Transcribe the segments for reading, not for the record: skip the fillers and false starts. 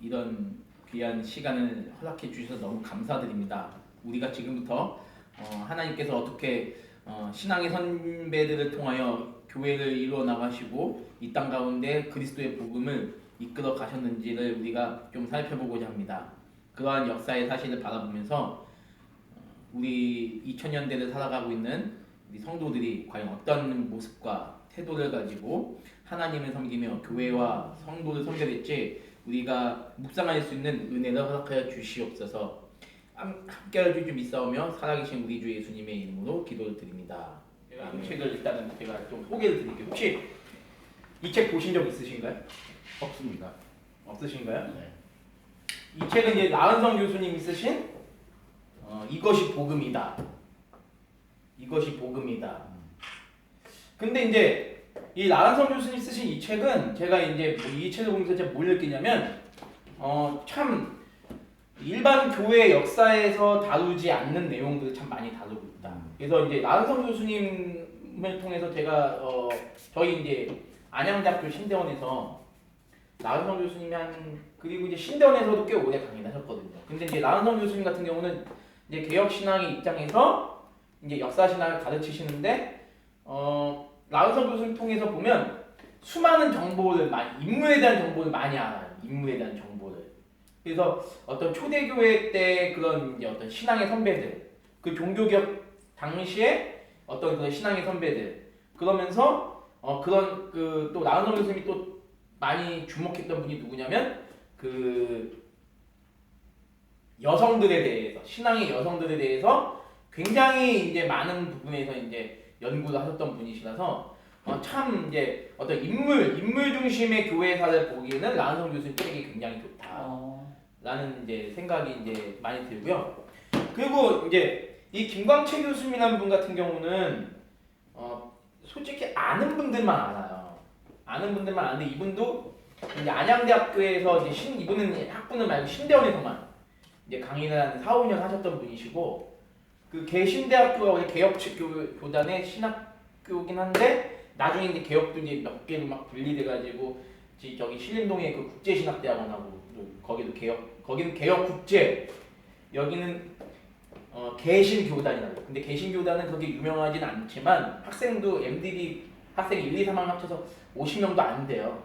이런 귀한 시간을 허락해 주셔서 너무 감사드립니다. 우리가 지금부터 하나님께서 어떻게 신앙의 선배들을 통하여 교회를 이루어 나가시고 이 땅 가운데 그리스도의 복음을 이끌어 가셨는지를 우리가 좀 살펴보고자 합니다. 그러한 역사의 사실을 바라보면서 우리 2000년대를 살아가고 있는 우리 성도들이 과연 어떤 모습과 태도를 가지고 하나님을 섬기며 교회와 성도를 섬겨낼지 우리가 묵상할 수 있는 은혜를 허락하여 주시옵소서. 함께할 줄 믿사오며 살아계신 우리 주 예수님의 이름으로 기도를 드립니다. 이 책을 일단은 제가 좀 소개를 드릴게요. 혹시 이 책 보신 적 있으신가요? 없습니다. 없으신가요? 네. 이 책은 이제 나은성 교수님이 쓰신 이것이 복음이다. 이것이 복음이다. 근데 이제 이 나은성 교수님 쓰신 이 책은 제가 이제 이 책을 보면서 제가 뭘 느끼냐면 참 일반 교회 역사에서 다루지 않는 내용들을 참 많이 다루고 있다. 그래서 이제 나은성 교수님을 통해서 제가 저희 이제 안양대학교 신대원에서 나은성 교수님이 그리고 이제 신대원에서도 꽤 오래 강의를 하셨거든요. 근데 이제 나은성 교수님 같은 경우는 이제 개혁 신앙의 입장에서 이제 역사 신앙을 가르치시는데 나은성 교수님 통해서 보면 수많은 정보를 인물에 대한 정보를 많이 알아요. 인물에 대한 정보를. 그래서 어떤 초대교회 때 그런 이제 어떤 신앙의 선배들, 그 종교개혁 당시에 어떤 그런 신앙의 선배들, 그러면서 그런 그 또 나은성 교수님이 또 많이 주목했던 분이 누구냐면 그 여성들에 대해서 신앙의 여성들에 대해서 굉장히 이제 많은 부분에서 이제 연구를 하셨던 분이시라서 참 이제 어떤 인물 중심의 교회사를 보기에는 나은성 교수님 책이 굉장히 좋다라는 이제 생각이 이제 많이 들고요. 그리고 이제 이 김광채 교수님이라는 분 같은 경우는 솔직히 아는 분들만 알아요. 아는 분들만 아는데 이분도 이제 안양대학교에서 이제 이분은 학부는 말고 신대원에서만 이제 강의를 한 4, 5년 하셨던 분이시고 그 개신대학교가 원래 개혁교단의 신학교긴 한데 나중에 이제 개혁도 이제 몇 개로 막 분리돼가지고 저기 신림동에 그 국제신학대학원하고 거기도 거기는 개혁국제, 여기는 개신교단이라고. 근데 개신교단은 그렇게 유명하진 않지만 학생도 MDB 학생 1, 2, 3학 합쳐서 50명도 안 돼요.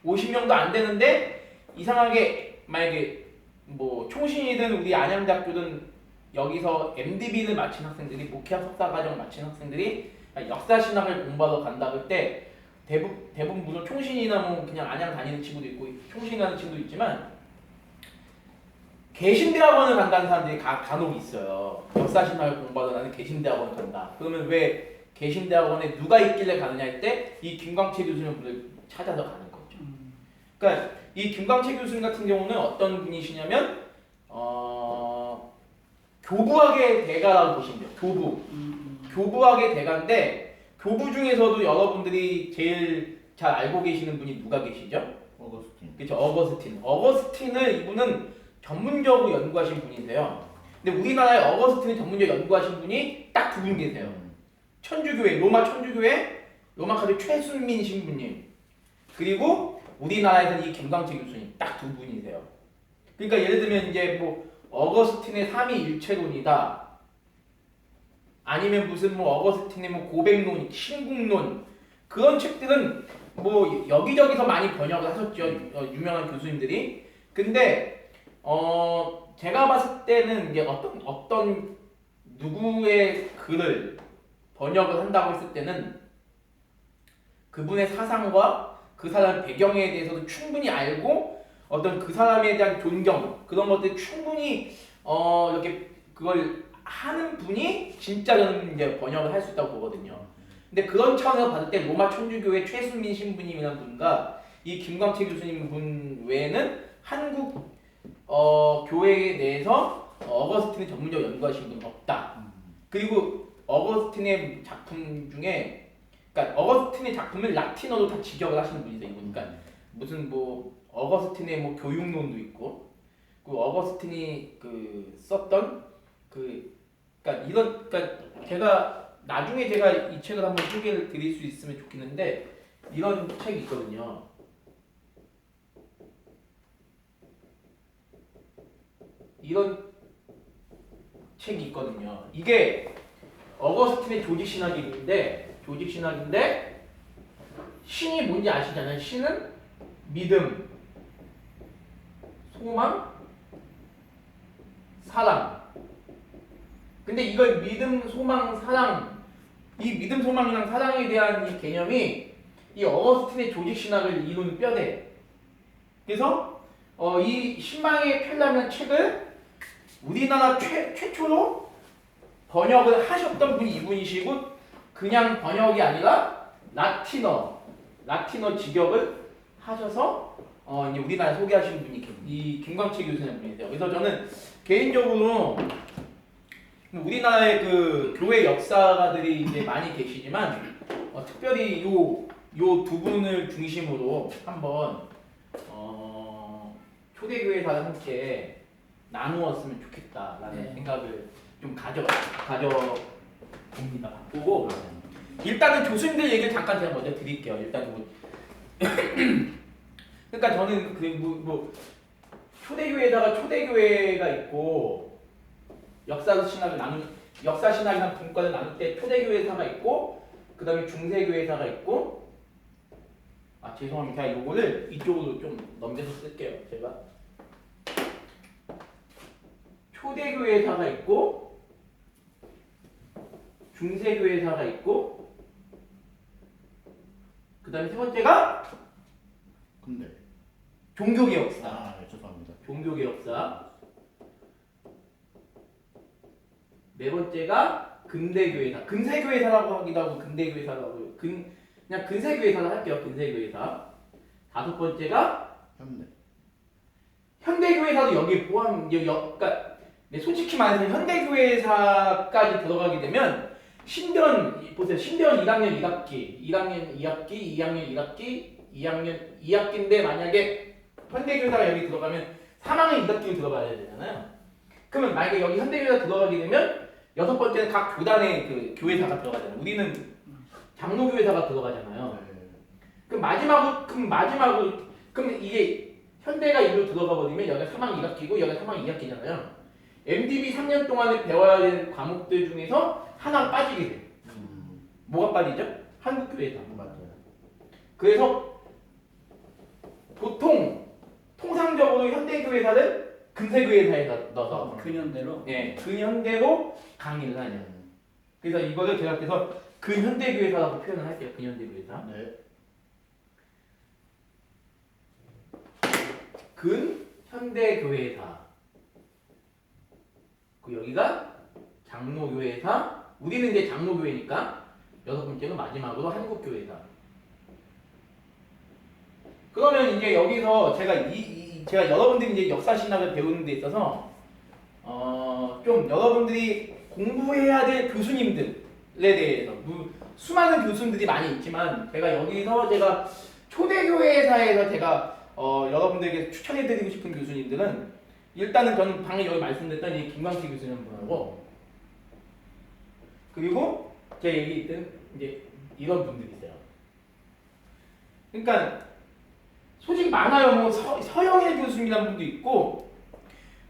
50명도 안 되는데 이상하게 만약에 뭐 총신이든 우리 안양대학교든 여기서 MDB를 마친 학생들이 목회학 석사과정 마친 학생들이 역사신학을 공부하러 간다 그럴 때 대부분 물론 총신이나 뭐 그냥 안양 다니는 친구도 있고 총신 가는 친구도 있지만 개신대학원을 간다는 사람들이 간혹 있어요. 역사신학을 공부하러 나는 개신대학원을 간다. 그러면 왜 개신대학원에 누가 있길래 가느냐 할 때 이 김광채 교수님을 찾아서 가는 거죠. 그러니까 이 김광채 교수님 같은 경우는 어떤 분이시냐면 교부학의 대가라고 보시면 돼요. 교부학의 대가인데 교부 중에서도 여러분들이 제일 잘 알고 계시는 분이 누가 계시죠? 어거스틴. 그렇죠. 어거스틴을 이분은 전문적으로 연구하신 분인데요. 근데 우리나라에 어거스틴을 전문적으로 연구하신 분이 딱 두 분 계세요. 천주교회, 로마 천주교회 로마 카톨릭 최순민 신부님, 그리고 우리나라에서는 이 김광채 교수님 딱 두 분이세요. 그러니까 예를 들면 이제 뭐 어거스틴의 삼위일체론이다, 아니면 무슨 뭐 어거스틴의 뭐 고백론, 신국론, 그런 책들은 뭐 여기저기서 많이 번역을 하셨죠. 유명한 교수님들이. 근데 제가 봤을 때는 이제 어떤 누구의 글을 번역을 한다고 했을 때는 그분의 사상과 그 사람 배경에 대해서도 충분히 알고 어떤 그 사람에 대한 존경, 그런 것들 충분히 이렇게 그걸 하는 분이 진짜 저는 이제 번역을 할 수 있다고 보거든요. 근데 그런 차원에서 봤을 때 로마 천주교회 최순민 신부님이라는 분과 이 김광채 교수님 분 외에는 한국 교회에 대해서 어거스틴을 전문적으로 연구하신 분은 없다. 그리고 어거스틴의 작품 중에, 그러니까 어거스틴의 작품을 라틴어로 다 직역을 하시는 분이세요. 이분. 그러니까 무슨 뭐 어거스틴의 뭐 교육론도 있고, 그 어거스틴이 그 썼던 그러니까 제가 나중에 제가 이 책을 한번 소개를 드릴 수 있으면 좋겠는데 이런 책이 있거든요. 이런 책이 있거든요. 이게 어거스틴의 조직신학인데 신이 뭔지 아시잖아요. 신은 믿음, 소망, 사랑. 근데 이걸 믿음, 소망, 사랑, 이 믿음, 소망이랑 사랑에 대한 이 개념이 이 어거스틴의 조직신학을 이루는 뼈대. 그래서 이 신망의 편리한 책을 우리나라 최초로 번역을 하셨던 분이 이분이시고, 그냥 번역이 아니라 라틴어 직역을 하셔서 이제 우리나라에 소개하신 분이 이 김광채 교수님 분이세요. 그래서 저는 개인적으로 우리나라의 그 교회 역사가들이 이제 많이 계시지만 특별히 요 두 분을 중심으로 한번 초대교회사를 함께 나누었으면 좋겠다라는 생각을 좀 가져봅니다. 보고 일단은 교수님들 얘기를 잠깐 제가 먼저 드릴게요. 일단 뭐 그러니까 저는 뭐 초대교회에다가 초대교회가 있고 역사 신학이나 분과를 나눌 때 초대교회사가 있고 그다음에 중세교회사가 있고 죄송합니다. 제가 요거를 이쪽으로 좀 넘겨서 쓸게요. 제가 초대교회사가 있고 중세교회사가 있고 그다음에 세 번째가 근데 종교개혁사. 죄송합니다. 종교개혁사. 네 번째가 근대교회사. 근세교회사라고 하기도 하고 근대교회사라고 하고 그냥 근세교회사로 할게요. 근세교회사. 다섯 번째가 현대교회사도 여기에 그러니까 솔직히 말해서 현대교회사까지 들어가게 되면 보세요. 신대원 1학년 1학기, 1학년 2학기, 2학년 1학기, 2학년 2학기인데 만약에 현대교회사가 여기 들어가면 3학년 2학기로 들어가야 되잖아요. 그러면 만약에 여기 현대교회사 들어가게 되면 여섯 번째는 각 교단의 그 교회사가 들어가잖아요. 우리는 장로교회사가 들어가잖아요. 그럼 이게 현대가 이리로 들어가 버리면 여기가 3학년 2학기고 여기가 3학년 2학기잖아요. MDB 3년 동안에 배워야 되는 과목들 중에서 하나가 빠지게 돼요. 뭐가 빠지죠? 한국교회사. 맞아요. 그래서 보통 통상적으로 현대교회사를 근세교회사에 넣어서 근현대로 근현대로 강의를 하냐. 그래서 이거를 제가 그래서 근현대교회사라고 표현을 할게요. 근현대교회사. 네. 근현대교회사. 여기가 장로교회사. 우리는 이제 장로교회니까 여섯 번째가 마지막으로 한국교회사. 그러면 이제 여기서 제가 여러분들이 이제 역사신학을 배우는 데 있어서 좀 여러분들이 공부해야 될 교수님들에 대해서 수많은 교수님들이 많이 있지만 제가 초대교회사에서 여러분들에게 추천해드리고 싶은 교수님들은 일단은 저는 방금 여기 말씀드렸던 이 김광식 교수님 분하고 그리고 제가 얘기했던 이제 이런 분들이세요. 그러니까 솔직히 많아요. 뭐 서영일 교수님이라는 분도 있고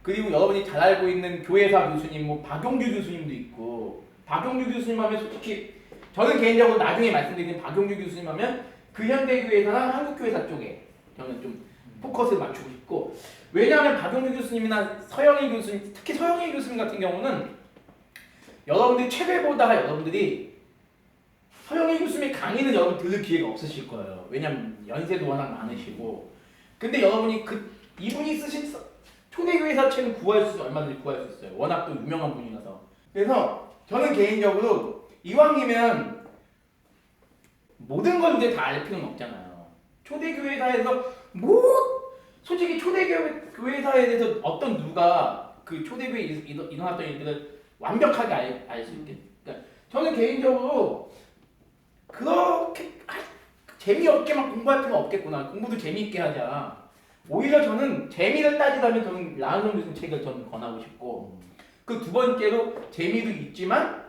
그리고 여러분이 잘 알고 있는 교회사 교수님 뭐 박용규 교수님도 있고 박용규 교수님 하면 솔직히 저는 개인적으로 나중에 말씀드리는 박용규 교수님 하면 근현대교회사나 한국교회사 쪽에 저는 좀 포커스를 맞추고 싶고 왜냐하면 박용규 교수님이나 서영일 교수님 특히 서영일 교수님 같은 경우는 여러분들이 책을 여러분들이 서영일 교수님의 강의는 여러분 들을 기회가 없으실 거예요. 왜냐면 연세도 워낙 많으시고 근데 여러분이 이분이 쓰신 초대교회사 책은 얼마든지 구할 수 있어요. 워낙 또 유명한 분이라서. 그래서 저는 개인적으로 이왕이면 모든 걸 이제 다 알 필요는 없잖아요. 초대교회사에서 솔직히 초대교회사에 대해서 어떤 누가 그 초대교회에 일어났던 일들을 완벽하게 알 수 있게. 그러니까 저는 개인적으로 그렇게 재미없게만 공부할 필요는 없겠구나. 공부도 재미있게 하자. 오히려 저는 재미를 따지자면 저는 라은성 교수님 책을 저는 권하고 싶고 그 두 번째로 재미도 있지만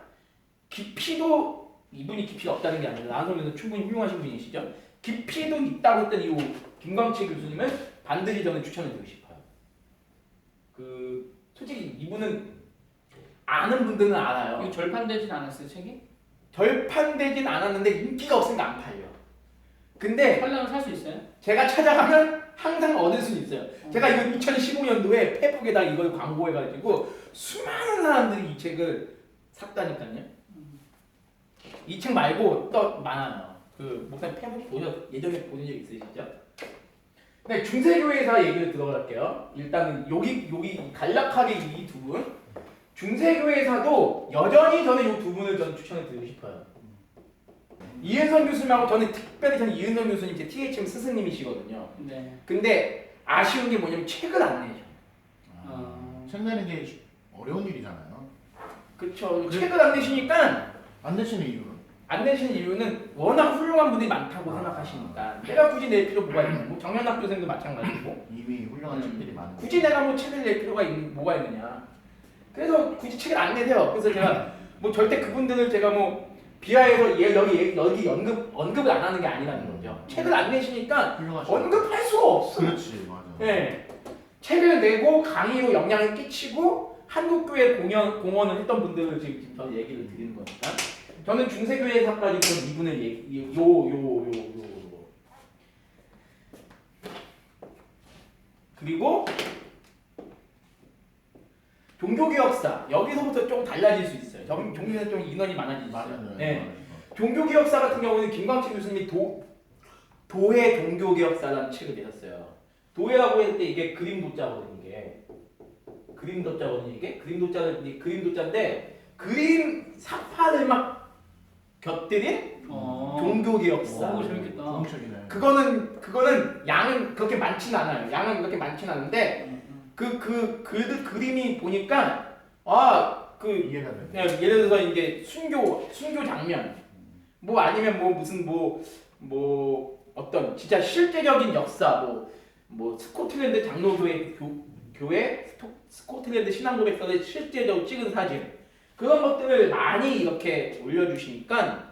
깊이도 이분이 깊이가 없다는 게 아니라 라은성 교수님 충분히 훌륭하신 분이시죠. 깊이도 있다고 했던 이 김광채 교수님은 반드시 저는 추천해드리고 싶어요. 솔직히 이분은 아는 분들은 알아요. 이거 절판되진 않았어요 책이? 절판되진 않았는데 인기가 없으니까 안 팔려. 근데 팔려면 살 수 있어요? 제가 찾아가면 항상 얻을 수는 있어요. 제가 이거 2015년도에 페북에다 이걸 광고해가지고 수많은 사람들이 이 책을 샀다니까요. 이 책 말고 또 많아요. 그 목사님 페북 예전에 보신 적 있으시죠? 네, 중세교회사 얘기를 들어갈게요. 일단은 여기 간략하게 이 두 분. 중세교회사도 여전히 저는 이 두 분을 저는 추천을 드리고 싶어요. 이은선 교수님하고 저는 이은선 교수님 제 THM 스승님이시거든요. 네. 근데 아쉬운 게 뭐냐면 책을 안 내죠. 책 내는 게 어려운 일이잖아요. 그렇죠. 책을 안 내시니까 안 내시는 이유는? 안 내시는 이유는 워낙 훌륭한 분들이 많다고 생각하시니까 내가 굳이 낼 필요 뭐가 있냐. 뭐 정연학 교수님도 마찬가지고 이미 훌륭한 책들이 많은데 굳이 내가 뭐 책을 낼 필요가 뭐가 있느냐. 그래서 굳이 책을 안 내세요. 그래서 제가 뭐 절대 그분들을 제가 뭐 비하해서 여기 언급을 안 하는 게 아니라는 거죠. 책을 안 내시니까 훌륭하시죠. 언급할 수가 없어. 그렇지 맞아. 네. 책을 내고 강의로 영향을 끼치고 한국교회 공헌을 했던 분들을 지금 저는 얘기를 드리는 거니까 저는 중세교회사까지 그런 이분을 그리고 종교개혁사 여기서부터 좀 달라질 수 있어요. 종교개혁사 좀 인원이 많아질 수 있어요. 네. 종교개혁사 같은 경우는 김광식 교수님이 도해 종교개혁사라는 책을 내셨어요. 도해라고 할 때 이게 그림 도자거든요. 이게 그림 도자거든요. 이게 그림 도자인데 그림 사파를 막 곁들인 종교개혁사. 오 재밌겠다. 좋은 책이네. 그거는 양은 그렇게 많지는 않아요. 양은 그렇게 많지는 않은데 그림이 보니까 이해가 돼. 그냥 예를 들어서 이제 순교 장면 뭐 아니면 뭐 무슨 뭐 어떤 진짜 실제적인 역사 뭐 스코틀랜드 장로교회 교회 스코틀랜드 신앙고백서를 실제적으로 찍은 사진 그런 것들을 많이 이렇게 올려주시니까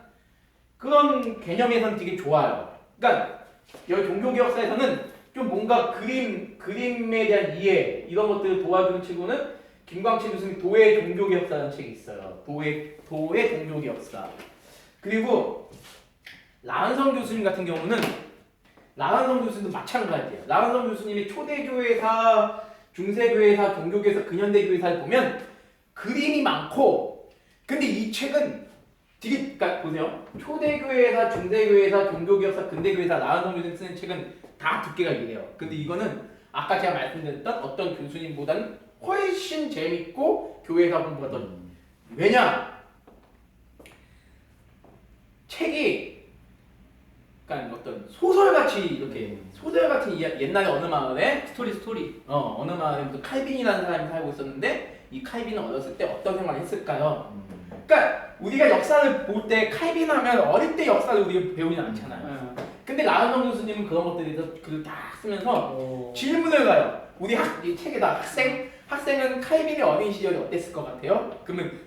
그런 개념에서는 되게 좋아요. 그러니까 여기 종교개혁사에서는 좀 뭔가 그림에 대한 이해 이런 것들을 도와주는 책으로는 김광채 교수님 도해 종교개혁사라는 책이 있어요. 도해 종교개혁사. 그리고 라은성 교수님 같은 경우는 라은성 교수님도 마찬가지예요. 라은성 교수님이 초대교회사, 중세교회사, 종교교회사, 근현대교회사를 보면 그림이 많고 근데 이 책은 되게 그러니까 보세요. 초대교회사, 중세교회사, 종교교회사, 근대교회사 라은성 교수님 쓰는 책은 다 두께가 이래요. 근데 이거는 아까 제가 말씀드렸던 어떤 교수님보다는 훨씬 재밌고 교회사 공부가 더 왜냐? 책이 그러니까 어떤 소설같이 이렇게 소설 같은 옛날에 어느 마을에 스토리. 어느 마을에 무슨 칼빈이라는 사람이 살고 있었는데 이 칼빈은 어렸을 때 어떤 생활을 했을까요? 그러니까 우리가 역사를 볼 때 칼빈 하면 어릴 때 역사를 우리가 배우진 않잖아요. 근데 라은성 교수님은 그런 것들에 대해서 글을 다 쓰면서 질문을 가요. 이 책에다 학생은 칼빈의 어린 시절이 어땠을 것 같아요? 그러면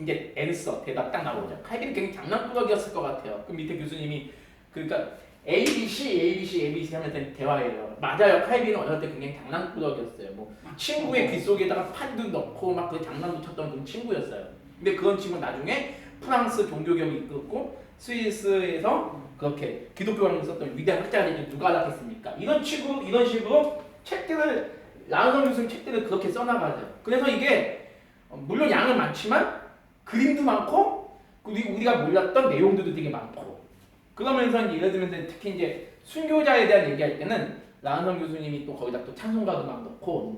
이제 앤서 대답 딱 나오죠. 칼빈은 굉장히 장난꾸러기였을 것 같아요. 그럼 밑에 교수님이 그러니까 ABC 하면서 대화해요. 맞아요. 칼빈은 어렸을 때 굉장히 장난꾸러기였어요. 뭐 친구의 귀 속에다가 판도 넣고 막 그 장난도 쳤던 그런 친구였어요. 근데 그런 친구는 나중에 프랑스 종교개혁을 이끌고 스위스에서 그렇게 기독교를 썼던 위대한 학자들이 누가 알았겠습니까? 이런 식으로 책들을 라은성 교수님 책들을 그렇게 써나가죠. 그래서 이게 물론 양은 많지만 그림도 많고 그리고 우리가 몰랐던 내용들도 되게 많고 그러면서 예를 들면 특히 이제 순교자에 대한 얘기할 때는 라은성 교수님이 또 거기다 또 찬송가도 막 넣고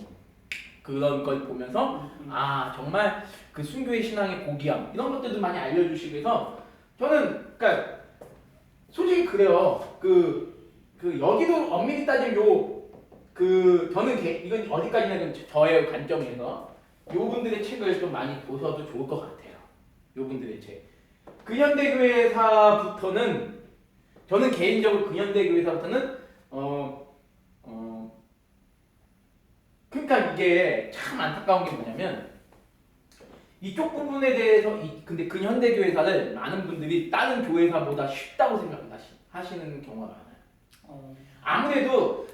그런 걸 보면서 정말 그 순교의 신앙의 고귀함 이런 것들도 많이 알려주시고 해서 저는 그러니까 솔직히 그래요. 여기도 엄밀히 따지면 저는 이건 어디까지나 저의 관점에서 요분들의 책을 좀 많이 보셔도 좋을 것 같아요. 요분들의 책. 근현대교회사부터는 저는 개인적으로 근현대교회사부터는 그러니까 이게 참 안타까운 게 뭐냐면 이쪽 부분에 대해서 근데 근현대교회사를 많은 분들이 다른 교회사보다 쉽다고 생각하시는 경우가 많아요. 아무래도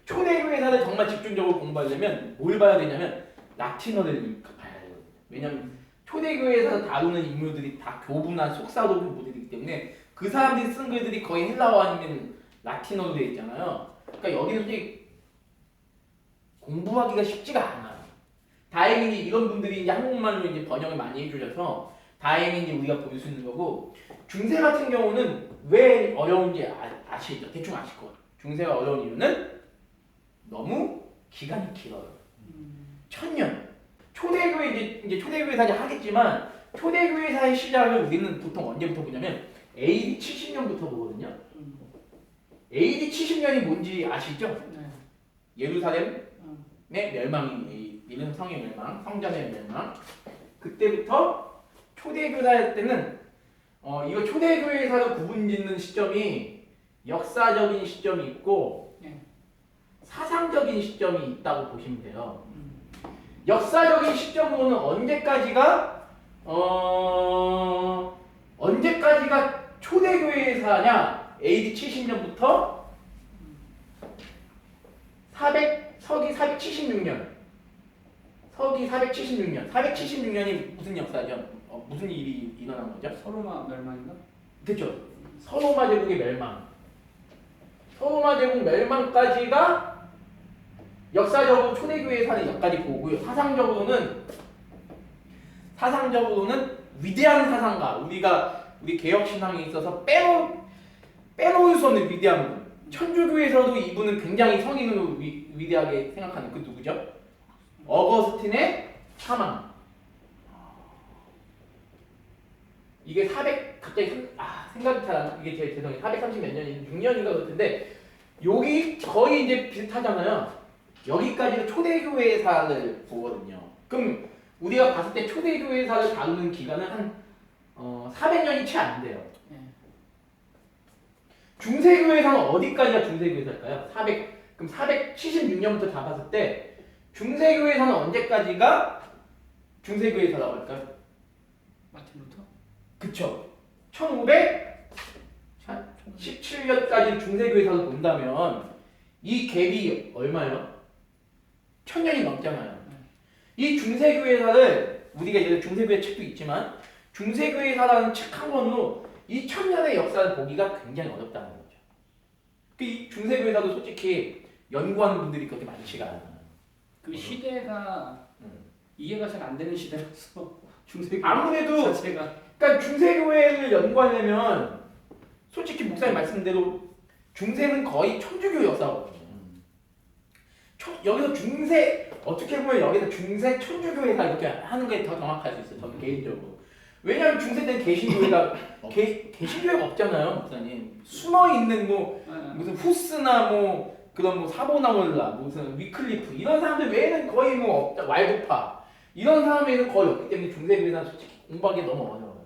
초대교회사를 정말 집중적으로 공부하려면 뭘 봐야 되냐면 라틴어를 봐야 해요. 왜냐면 초대교회에서 다루는 인물들이 다 교부나 속사도 교부들이기 때문에 그 사람들이 쓴 글들이 거의 헬라어 아니면 라틴어로 되어 있잖아요. 그러니까 여기는 솔직히 공부하기가 쉽지가 않아요. 다행히 이런 분들이 이제 한국말로 이제 번역을 많이 해주셔서 다행히 이제 우리가 볼 수 있는 거고, 중세 같은 경우는 왜 어려운지 아시죠? 대충 아실 것 같아요. 중세가 어려운 이유는 너무 기간이 길어요. 1000년. 초대교회 이제 초대교회사를 하겠지만 초대교회사의 시작을 우리는 보통 언제부터 보냐면 AD 70년부터 보거든요. AD 70년이 뭔지 아시죠? 네. 예루살렘의 멸망이, 이런 성의 멸망, 성전의 멸망. 그때부터 초대교회사 할 때는 이거 초대교회사로 구분짓는 시점이 역사적인 시점이 있고 네. 사상적인 시점이 있다고 보시면 돼요. 역사적인 시점으로는 언제까지가 초대교회사냐? AD 70년부터 서기 476년. 서기 476년. 476년이 무슨 역사죠? 무슨 일이 일어난 거죠? 서로마 멸망인가? 그렇죠. 서로마 제국의 멸망. 서로마 제국 멸망까지가 역사적으로 초대교회사는 여기까지 보고요. 사상적으로는 위대한 사상가, 우리 개혁 신앙에 있어서 빼놓을 수 없는 위대한 분. 천주교에서도 이분은 굉장히 성인으로 위대하게 생각하는 그 누구죠? 어거스틴의 사망. 이게 갑자기 생각이 잘 안 나. 이게 제 죄송해요. 430 몇 년이 6년인가 그렇던데 여기 거의 이제 비슷하잖아요. 여기까지는 초대교회사를 보거든요. 그럼 우리가 봤을 때 초대교회사를 다루는 기간은 한 400년이 채 안 돼요. 네. 중세교회사는 어디까지가 중세교회사일까요? 그럼 476년부터 잡았을 때 중세교회사는 언제까지가 중세교회사라고 할까요? 마틴 루터? 그쵸. 1517년까지 중세교회사를 본다면 이 갭이 얼마예요? 1000년이 넘잖아요. 이 중세교회사를 우리가 이제 중세교회 책도 있지만 중세교회사라는 책 한 권으로 이 1000년의 역사를 보기가 굉장히 어렵다는 거죠. 이 중세교회사도 솔직히 연구하는 분들이 그렇게 많지가 않아요. 그 시대가 이해가 잘 안 되는 시대라서 중세교회 아무래도 자체가 그러니까 중세교회를 연구하려면 솔직히 목사님 말씀대로 중세는 거의 천주교 역사거든요. 여기서 중세 어떻게 보면 여기서 중세 천주교회사 이렇게 하는 게 더 정확할 수 있어요. 저는 개인적으로. 왜냐하면 중세 때는 개신교회가 개신교회가 없잖아요, 목사님. 숨어 있는 무슨 후스나 그런 사보나몰라 무슨 위클리프 이런 사람들 외에는 거의 왈도파 이런 사람에는 거의 없기 때문에 중세교회사는 솔직히 공부하기 너무 어려워요.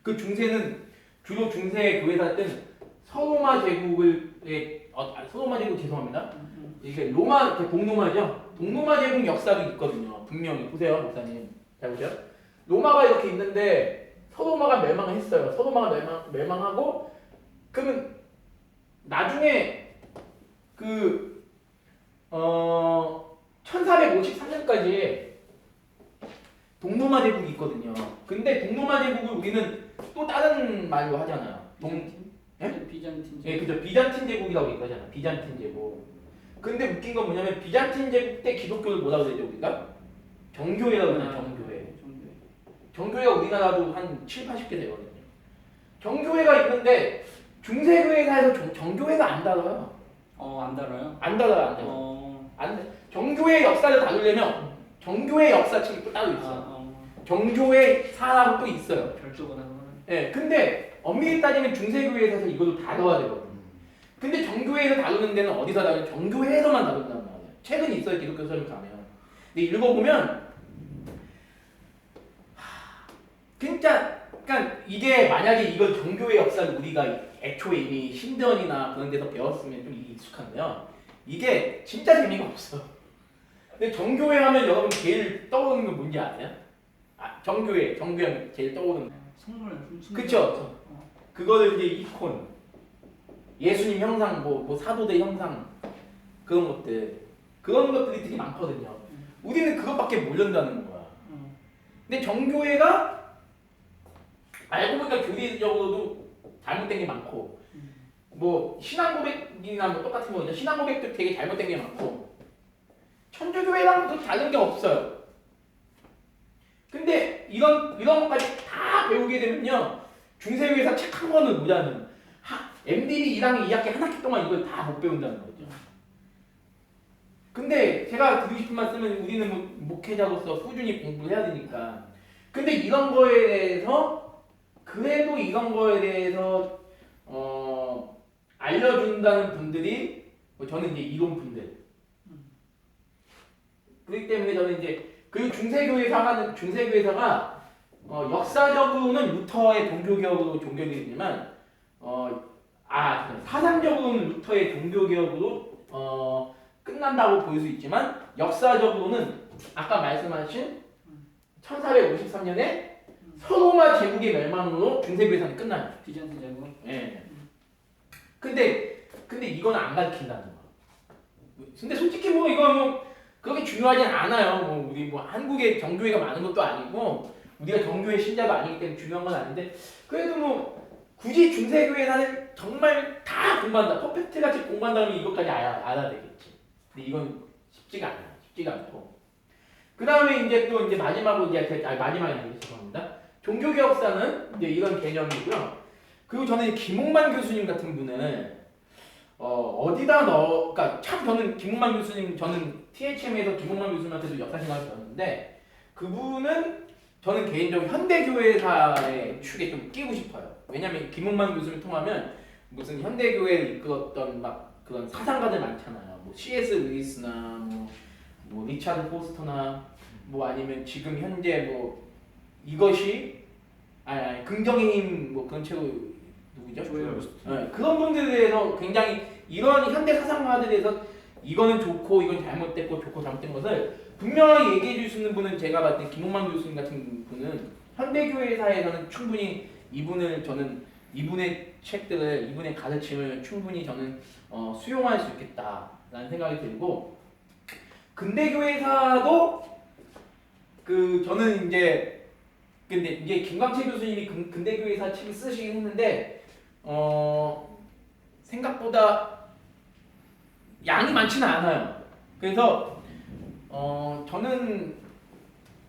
그 중세는 주로 중세 교회사 때는 서로마 제국 죄송합니다. 이게 로마 동로마죠. 동로마 제국 역사도 있거든요. 분명히 보세요, 목사님. 잘 보세요. 로마가 이렇게 있는데 서로마가 멸망을 했어요. 서로마가 멸망하고 그러면 나중에 1453년까지 동로마 제국이 있거든요. 근데 동로마 제국을 우리는 또 다른 말로 하잖아요. 비잔틴 예, 그죠. 비잔틴 제국이라고 얘기하잖아. 비잔틴 제국. 근데 웃긴 건 뭐냐면 비잔틴 제국 때 기독교를 뭐라고 그러죠 우리가? 정교회라고 그러잖아요. 정교회. 정교회가 우리나라도 한 7, 80개 되거든요. 정교회가 있는데 중세교회사에서 정교회가 안 다뤄요. 안 달아요? 안 다뤄요. 정교회 역사를 다루려면 정교회 역사책이 또 따로 있어요. 정교회 사라고 또 있어요. 별도거나 그거는. 예, 근데 엄밀히 따지면 중세교회에서 이걸 다뤄야 되거든요. 근데 정교회에서 다루는 데는 어디서 다루냐? 정교회에서만 다룬단 말이에요. 책은 있어요. 기독교 서점 가면. 근데 읽어보면 진짜 그러니까 이게 만약에 이걸 정교회 역사를 우리가 애초에 이미 신전이나 그런 데서 배웠으면 좀 익숙한데요. 이게 진짜 재미가 없어. 근데 정교회 하면 여러분 제일 떠오르는 건 뭔지 아세요? 정교회 하면 제일 떠오르는 거. 성물 그쵸? 그거를 이제 이콘, 예수님 형상, 사도들 형상 그런 것들이 되게 많거든요. 우리는 그것밖에 모른다는 거야. 음. 근데 정교회가 알고 보니까 교리적으로도 잘못된 게 많고 뭐 신앙 고백이나 뭐 똑같은 거죠. 신앙 고백도 되게 잘못된 게 많고 천주교회랑도 다른 게 없어요. 근데 이런 것까지 다 배우게 되면요 중세교회에서 책 한 권을 보자면 MDB 1학년 2학기 한 학기 동안 이걸 다 못 배운다는 거죠. 근데 제가 드리고 싶은 말씀은 우리는 뭐 목회자로서 꾸준히 공부를 해야 되니까 근데 이런 거에 대해서 그래도 이런 거에 대해서 알려준다는 분들이 저는 이제 이론분들 그렇기 때문에 저는 이제 그 중세교회사가 역사적으로는 루터의 종교개혁으로 종교개혁이지만 사상적으로는 루터의 종교개혁으로 끝난다고 볼 수 있지만 역사적으로는 아까 말씀하신 1453년에 서로마 제국의 멸망으로 중세교회사는 끝나요. 비잔트 제국. 예. 근데 이건 안 가르친다는 거. 근데 솔직히 뭐 이거 뭐 그렇게 중요하진 않아요. 뭐 우리 뭐 한국에 정교회가 많은 것도 아니고 우리가 정교회 신자가 아니기 때문에 중요한 건 아닌데 그래도 뭐 굳이 중세교회사는 정말 다 공부한다. 퍼펙트 같이 공부한다면 이것까지 알아야 되겠지. 근데 이건 쉽지가 않아요. 쉽지가 않고. 그 다음에 이제 또 이제 마지막으로 마지막에 나겠 죄송합니다. 종교개혁사는 이제 이런 개념이고요. 그리고 저는 김홍만 교수님 같은 분은 그러니까 참 저는 김홍만 교수님 저는 THM에서 김홍만 교수님한테도 역사신학을 배웠는데 그분은 저는 개인적으로 현대교회사의 축에 좀 끼고 싶어요. 왜냐면 김홍만 교수를 통하면 무슨 현대교회를 이끌었던 막 그런 사상가들 많잖아요. 뭐 C.S. 루이스나 뭐 리차드 포스터나 뭐 아니면 지금 현재 뭐 이것이 긍정의 힘 뭐 그런 책을 누구죠? 네, 그런 분들에 대해서 굉장히 이런 현대 사상가들에 대해서 이거는 좋고 이건 잘못됐고 좋고 잘못된 것을 분명하게 얘기해 줄 수 있는 분은 제가 봤을 때 김홍만 교수님 같은 분은 현대교회사에서는 충분히 이분의 책들을 이분의 가르침을 충분히 저는 수용할 수 있겠다라는 생각이 들고 근대교회사도 저는 근데 이게 김광채 교수님이 근대교회사 책을 쓰시긴 했는데 생각보다 양이 많지는 않아요. 그래서 저는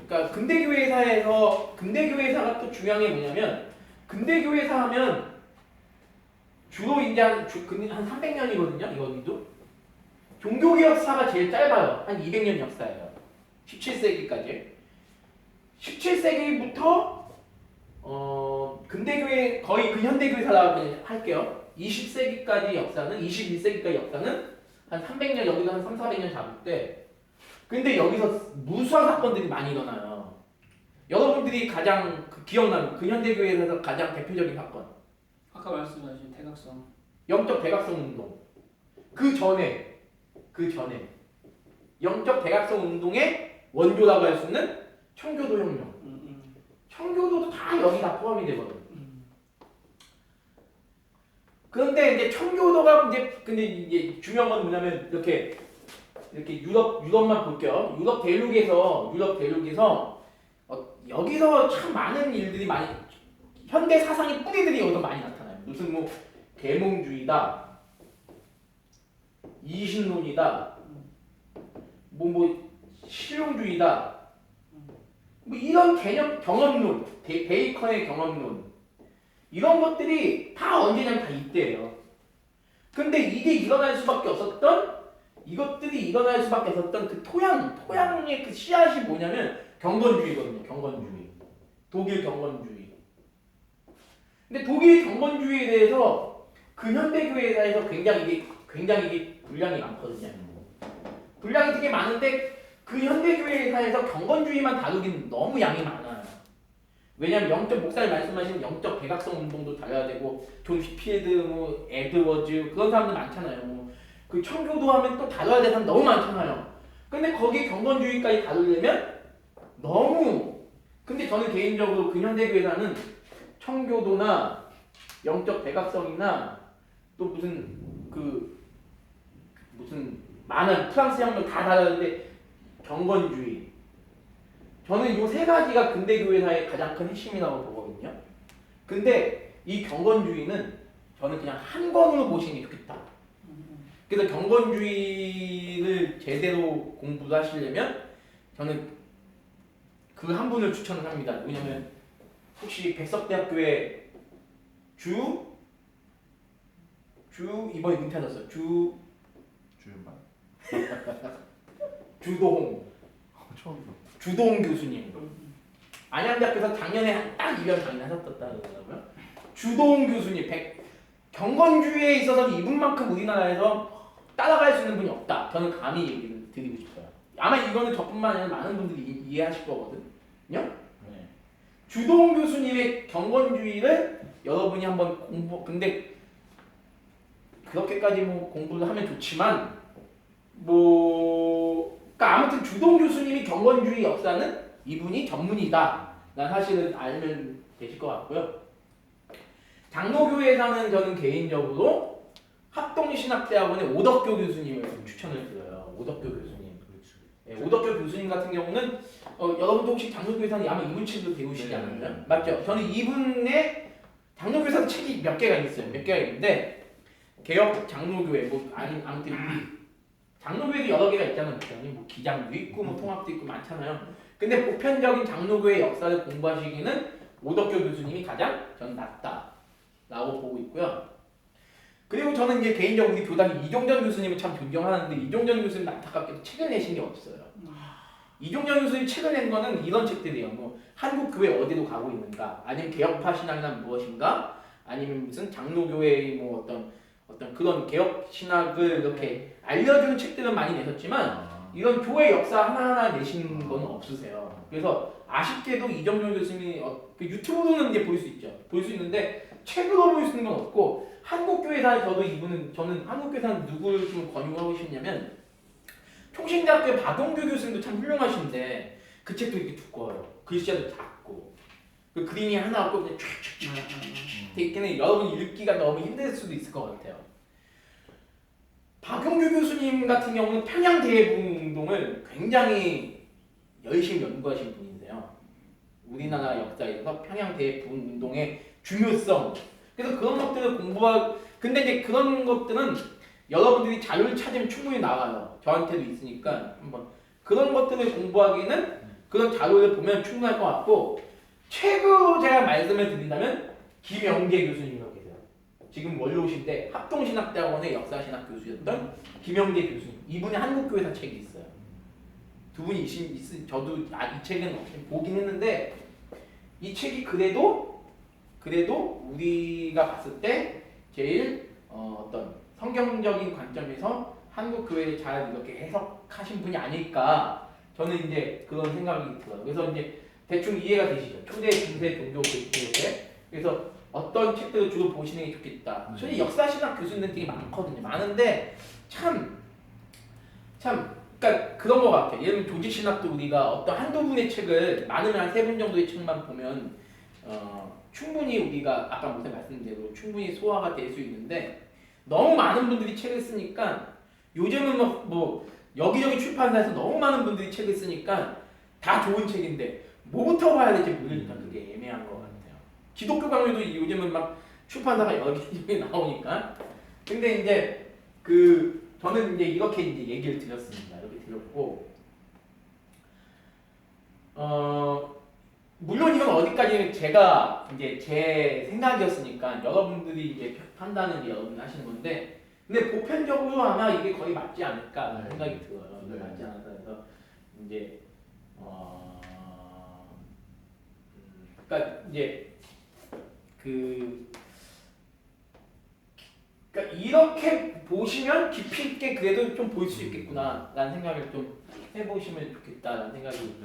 그러니까 근대교회사가 또 중요한 게 뭐냐면 근대교회사 하면 주로 이제 한 300년이거든요. 이거도 종교개혁사가 제일 짧아요. 한 200년 역사예요. 17세기까지. 17세기부터 근대교회 거의 근현대교회사라고 그냥 할게요. 20세기까지 역사는 21세기까지 역사는 한 300년 여기도 한 3,400년 잡을 때 근데 여기서 무수한 사건들이 많이 일어나요. 여러분들이 가장 기억나는 근현대교회에서 가장 대표적인 사건 아까 말씀하신 대각성. 영적 대각성 운동 그 전에 영적 대각성 운동의 원조라고 할 수 있는 청교도 혁명 청교도도 다 여기 다 포함이 되거든. 그런데 이제 청교도가 근데 이제 중요한 건 뭐냐면 이렇게 유럽만 볼게요. 유럽 대륙에서 여기서 참 많은 일들이 많이 현대 사상의 뿌리들이 여기서 많이 나타나요. 무슨 뭐 계몽주의다, 이신론이다, 뭐 실용주의다, 뭐 이런 개념 경험론, 베이컨의 경험론 이런 것들이 다 언제냐면 다 이때예요. 근데 이것들이 일어날 수밖에 없었던 그 토양의 그 씨앗이 뭐냐면 경건주의거든요. 경건주의. 독일 경건주의. 근데 독일 경건주의에 대해서 그 현대교회에서 굉장히 이게 분량이 많거든요. 분량이 되게 많은데 그 현대교회에서 경건주의만 다루긴 너무 양이 많아요. 왜냐면 목사님 말씀하신 영적 대각성 운동도 다뤄야 되고 존 휘필드, 뭐 에드워즈 그런 사람들 많잖아요. 그 청교도 하면 또 다뤄야 될 사람 너무 많잖아요. 근데 거기에 경건주의까지 다루려면 근데 저는 개인적으로 그 현대교회사는 청교도나 영적 대각성이나 또 무슨 많은 프랑스 혁명 다 다루는데 경건주의. 저는 이 세 가지가 근대 교회사의 가장 큰 핵심이라고 보거든요. 근데 이 경건주의는 저는 그냥 한 권으로 보시는 게 좋겠다. 그래서 경건주의를 제대로 공부를 하시려면 저는 그 한 분을 추천을 합니다. 왜냐면 혹시 백석대학교에 이번에 은퇴하셨어요. 주윤만. 주도홍 처음 들어. 주도홍 교수님. 안양대학교에서 작년에 딱 2년 강의하셨다고 그러더라고요. 주도홍 교수님. 경건주의에 있어서 이분만큼 우리나라에서 따라갈 수 있는 분이 없다. 저는 감히 얘기를 드리고 싶어요. 아마 이거는 저뿐만 아니라 많은 분들이 이해하실 거거든요. 네. 주도홍 교수님의 경건주의를 여러분이 한번 근데 그렇게까지 뭐 공부를 하면 좋지만 그러니까 아무튼 주도홍 교수님이 경건주의 역사는 이분이 전문이다. 난 사실은 알면 되실 것 같고요. 장로교회에서는 저는 개인적으로 합동신학대학원의 오덕교 교수님을 추천을 드려요. 오덕교 교수님. 네, 오덕교 교수님 같은 경우는 여러분도 혹시 장로교회에서는 아마 이분 책을 배우시지 않았나요? 맞죠? 저는 이분의 장로교회에서 책이 몇 개가 있어요. 몇 개가 있는데 개혁 장로교회 아무튼 장로교회도 여러 개가 있잖아요. 뭐 기장도 있고 뭐 통합도 있고 많잖아요. 근데 보편적인 장로교회 역사를 공부하시기는 오덕교 교수님이 가장 저는 낫다라고 보고 있고요. 그리고 저는 이제 개인적으로 우리 교당 이종전 교수님을 참 존경하는데 이종전 교수님 안타깝게도 책을 내신 게 없어요. 이종전 교수님 책을 낸 거는 이런 책들이에요. 뭐 한국 교회 어디로 가고 있는가, 아니면 개혁파 신학이란 무엇인가, 아니면 무슨 장로교회의 뭐 어떤 그런 개혁 신학을 이렇게 알려주는 책들은 많이 내셨지만 이런 교회 역사 하나하나 내신 건 없으세요. 그래서 아쉽게도 이종전 교수님이 유튜브로는 이제 볼 수 있죠. 볼 수 있는데 책으로 볼 수 있는 건 없고 한국교회사에 저는 한국교회사는 누구를 좀 권유하고 싶냐면 총신대학교 박용규 교수님도 참 훌륭하신데 그 책도 이렇게 두꺼워요. 글씨도 작고 그 그림이 하나 없고 그냥 쫙쫙쫙쫙 돼 있긴 해. 여러분이 읽기가 너무 힘들 수도 있을 것 같아요. 박용규 교수님 같은 경우는 평양대회운동을 굉장히 열심히 연구하신 분인데요. 우리나라 역사에서 평양대회운동의 중요성, 그래서 그런 것들을 근데 이제 그런 것들은 여러분들이 자료를 찾으면 충분히 나와요. 저한테도 있으니까 한번 그런 것들을 공부하기에는 그런 자료를 보면 충분할 것 같고, 최고 제가 말씀을 드린다면 김영재 교수님이라고 계세요. 지금 원로신데 합동신학대학원의 역사신학 교수였던 김영재 교수님. 이분이 한국교회사 책이 있어요. 두 분이 저도 이 책은 보긴 했는데 이 책이 그래도 우리가 봤을 때 제일 어떤 성경적인 관점에서 한국 교회를 잘 이렇게 해석하신 분이 아닐까, 저는 이제 그런 생각이 들어요. 그래서 이제 대충 이해가 되시죠? 초대 중세 종교 교회. 그래서 어떤 책들을 주로 보시는 게 좋겠다. 솔직히 역사신학 교수님들 되게 많거든요. 많은데 그러니까 그런 것 같아요. 예를 들면 조직신학도 우리가 어떤 한두 분의 책을 많으면 한 3분 정도의 책만 보면 충분히 우리가 아까 무슨 말씀드린 대로 충분히 소화가 될 수 있는데 너무 많은 분들이 책을 쓰니까 요즘은 뭐 여기저기 출판사에서 너무 많은 분들이 책을 쓰니까 다 좋은 책인데 뭐부터 봐야 될지 모르니까 그게 애매한 것 같아요. 기독교 강요도 요즘은 막 출판사가 여기저기 나오니까. 근데 이제 저는 이제 이렇게 이제 얘기를 드렸습니다. 이렇게 드렸고 물론 이건 어디까지는 제가 이제 제 생각이었으니까 여러분들이 이제 판단은 이제 여러분이 하시는 건데, 근데 보편적으로 아마 이게 거의 맞지 않을까 생각이 들어요. 이게 맞지 않아서 그래서 이제 그러니까 이제 그러니까 이렇게 보시면 깊이 있게 그래도 좀 볼 수 있겠구나라는 생각을 좀 해보시면 좋겠다라는 생각이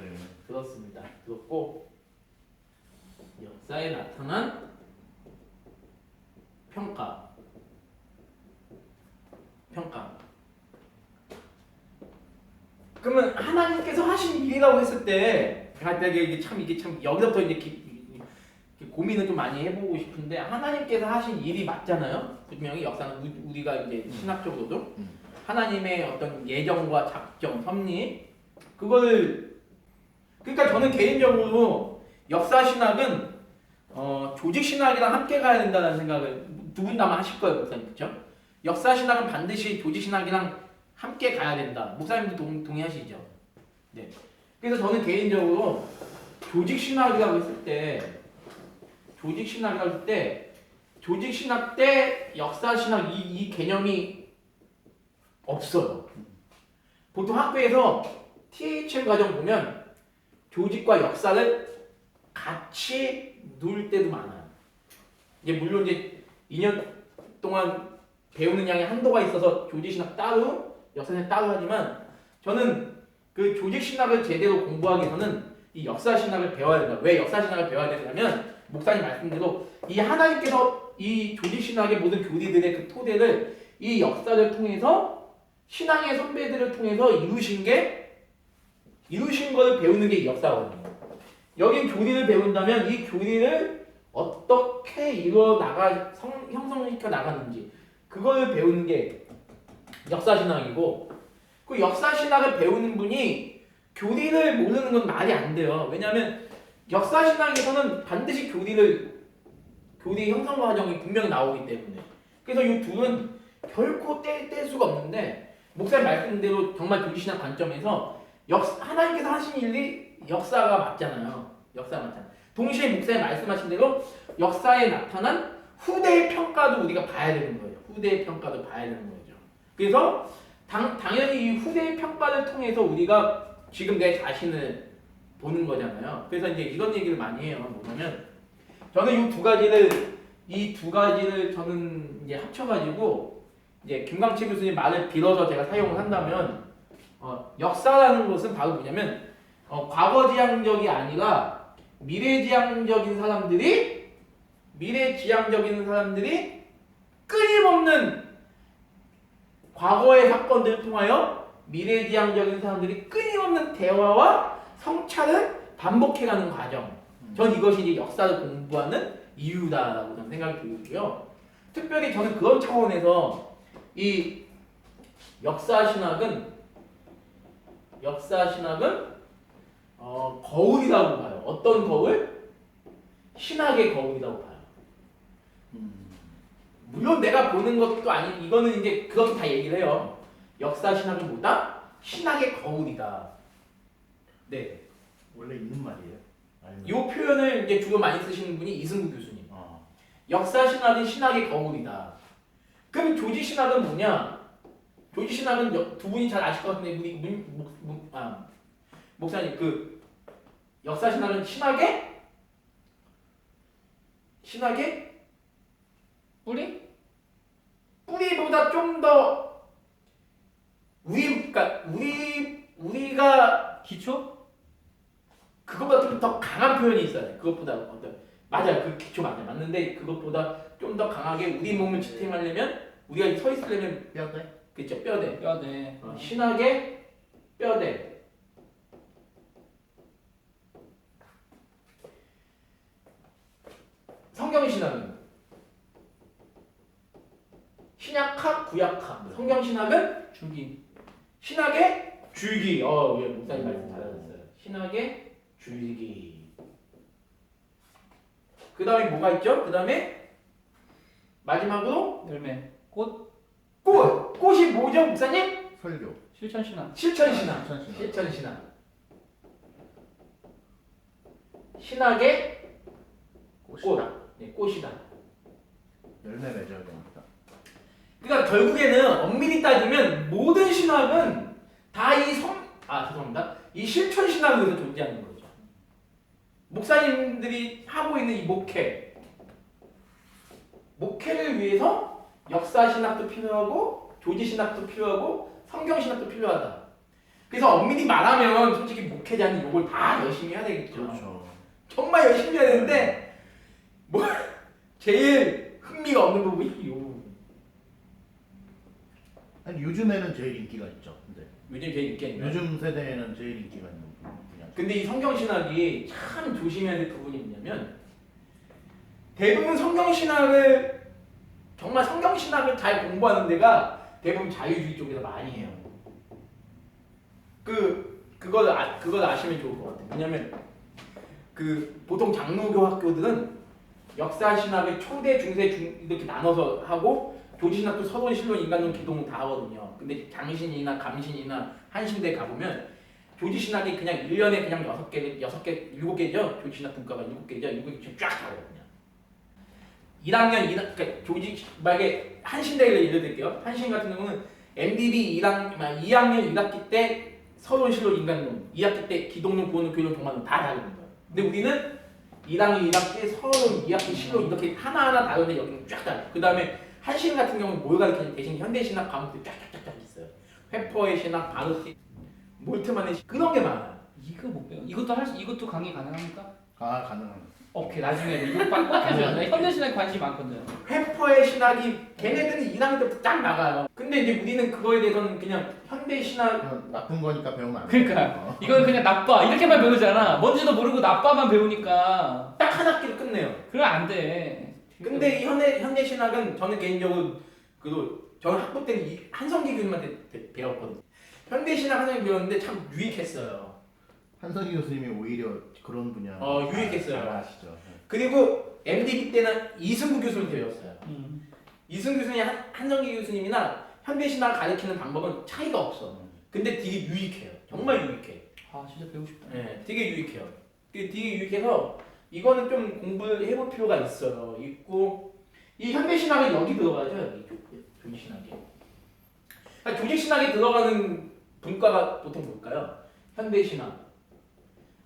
들었습니다. 들었고 역사에 나타난 평가. 그러면 하나님께서 하신 일이라고 했을 때 이게 참 여기서부터 이제 고민을 좀 많이 해보고 싶은데, 하나님께서 하신 일이 맞잖아요. 분명히 역사는 우리가 이제 신학적으로도 하나님의 어떤 예정과 작정, 섭리, 그거를 그러니까 저는 개인적으로 역사 신학은 조직 신학이랑 함께 가야 된다는 생각을 두 분 다 아마 하실 거예요, 목사님. 그렇죠? 역사 신학은 반드시 조직 신학이랑 함께 가야 된다. 목사님도 동의하시죠? 네. 그래서 저는 개인적으로 조직 신학이라고 했을 때 조직 신학 때 역사 신학 이 개념이 없어요. 보통 학교에서 THM 과정 보면 조직과 역사를 같이 놓을 때도 많아요. 이제 물론 이제 2년 동안 배우는 양의 한도가 있어서 조직 신학 따로, 역사 신학 따로 하지만 저는 그 조직 신학을 제대로 공부하기 위해서는 이 역사 신학을 배워야 된다. 왜 역사 신학을 배워야 되냐면 목사님 말씀대로 이 하나님께서 이 조직 신학의 모든 교리들의 그 토대를 이 역사를 통해서 신앙의 선배들을 통해서 이루신 것을 배우는 게 이 역사거든요. 여기 교리를 배운다면 이 교리를 어떻게 형성시켜 나가는지 그걸 배우는 게 역사신학이고 그 역사신학을 배우는 분이 교리를 모르는 건 말이 안 돼요. 왜냐하면 역사신학에서는 반드시 교리 형성 과정이 분명히 나오기 때문에 그래서 이 둘은 결코 뗄 수가 없는데 목사님 말씀대로 정말 교리신학 관점에서 하나님께서 하신 일이 역사가 맞잖아요. 역사가 맞잖아요. 동시에 목사님 말씀하신 대로 역사에 나타난 후대의 평가도 우리가 봐야 되는 거예요. 후대의 평가도 봐야 되는 거죠. 그래서 당연히 이 후대의 평가를 통해서 우리가 지금 내 자신을 보는 거잖아요. 그래서 이제 이런 얘기를 많이 해요. 뭐냐면 저는 이 두 가지를 저는 이제 합쳐가지고 이제 김광채 교수님 말을 빌어서 제가 사용을 한다면 역사라는 것은 바로 뭐냐면 과거지향적이 아니라 미래지향적인 사람들이 끊임없는 과거의 사건들을 통하여 미래지향적인 사람들이 끊임없는 대화와 성찰을 반복해가는 과정. 전 이것이 이제 역사를 공부하는 이유다라고 저는 생각이 들고요. 특별히 저는 그런 차원에서 이 역사신학은 거울이라고 봐요. 어떤 거울? 신학의 거울이라고 봐요. 물론 내가 보는 것도 아니 이거는 이제 그것도 다 얘기를 해요. 역사 신학은 뭐다? 신학의 거울이다. 네. 원래 있는 말이에요? 아니면... 이 표현을 이제 주로 많이 쓰시는 분이 이승구 교수님. 역사 신학은 신학의 거울이다. 그럼 조직 신학은 뭐냐? 조직 신학은 두 분이 잘 아실 것 같은데 우리 목사님 그 역사 신학은 신학의 뿌리보다 좀 더 우리가 기초? 그것보다 좀 더 강한 표현이 있어요. 그것보다 맞아요. 그 기초 맞는데 그것보다 좀 더 강하게 우리 몸을 지탱하려면 우리가 서 있으려면 뼈대? 그렇죠. 뼈대. 신학의 뼈대. 성경신학은 신약학, 구약학. 성경신학은 줄기. 신학의 줄기. 예, 목사님 말씀 잘하셨어요. 신학의 줄기. 그 다음에 뭐가 있죠? 그 다음에 마지막으로 열매. 꽃. 꽃이 뭐죠, 목사님? 설교. 실천신학. 실천신학. 신학의 꽃이다. 네, 꽃이다. 열매 맺어야 됩니다. 그러니까 결국에는 엄밀히 따지면 모든 신학은 다 이 실천신학에서 존재하는 거죠. 목사님들이 하고 있는 이 목회를 위해서 역사신학도 필요하고 조지신학도 필요하고 성경신학도 필요하다. 그래서 엄밀히 말하면 솔직히 목회자는 이걸 다 열심히 해야 되겠죠. 그렇죠. 정말 열심히 해야 되는데 뭐 제일 흥미가 없는 부분이 요. 아니 요즘에는 제일 인기가 있죠. 근데 요즘 제일 인기 있는. 요즘 세대에는 제일 인기가 있는 분야죠. 근데 이 성경신학이 참 조심해야 될 부분이 뭐냐면 대부분 성경신학을 잘 공부하는 데가 대부분 자유주의 쪽에서 많이 해요. 그걸 아시면 좋을 것 같아요. 왜냐면 그 보통 장로교 학교들은 역사 신학을 초대, 중세, 중 이렇게 나눠서 하고 조지 신학도 서론, 신론, 인간론, 기독론 다 하거든요. 근데 장신이나 감신이나 한신대 가보면 조지 신학이 그냥 1년에 그냥 7개죠. 조지 신학 분과가 7개죠. 7개 쫙 다거든요. 1학년, 그러니까 조지 만약에 한신대를 예를 들게요. 한신 같은 경우는 MDB 2학년 1학기 때 서론, 신론, 인간론, 2학기 때 기독론, 구원론, 교리론, 종말론 다 다루는 거예요. 근데 우리는 1학년 1학기 서론, 2학기 신론 이렇게 하나하나 다루는데 여기는 쫙 다뤄요. 그 다음에 한신 같은 경우는 뭘 가르치는 대신 현대신학 과목들이 쫙쫙쫙쫙 있어요. 회퍼의 신학, 바르티, 몰트만의 신학 그런 게 많아요. 이거 못 배워. 이것도 강의 가능합니까? 아 가능합니다. 오케이 나중에 이거 꼭 해줘야 돼. 현대신학에 관심이 많거든. 회퍼의 신학이 걔네들은 1학년 때부터 쫙 나가요. 근데 이제 우리는 그거에 대해서는 그냥 현대신학 그냥 나쁜 거니까 배우면 안 돼. 그러니까 이건 그냥 나빠 이렇게만 배우잖아. 뭔지도 모르고 나빠만 배우니까 딱 한 학기를 끝내요. 그럼 안 돼. 근데 이 현대신학은 저는 개인적으로 저는 학부 때는 한성기 교수님한테 배웠거든요. 현대신학 한성기 배웠는데 참 유익했어요. 한선희 교수님이 오히려 그런 분야 유익했어요. 잘 아시죠. 그리고 MDB 때는 이승구 교수님한테 배웠어요. 이승구 교수님, 한성기 교수님이나 현대신학을 가르치는 방법은 차이가 없어. 근데 되게 유익해요. 정말 유익해. 아 진짜 배우고 싶다. 네, 되게 유익해요. 되게 유익해서 이거는 좀 공부를 해볼 필요가 있어요. 있고 이 현대신학은 여기 들어가죠. 여기 조직신학에. 그러니까 조직신학에 들어가는 분과가 보통 뭘까요? 현대신학,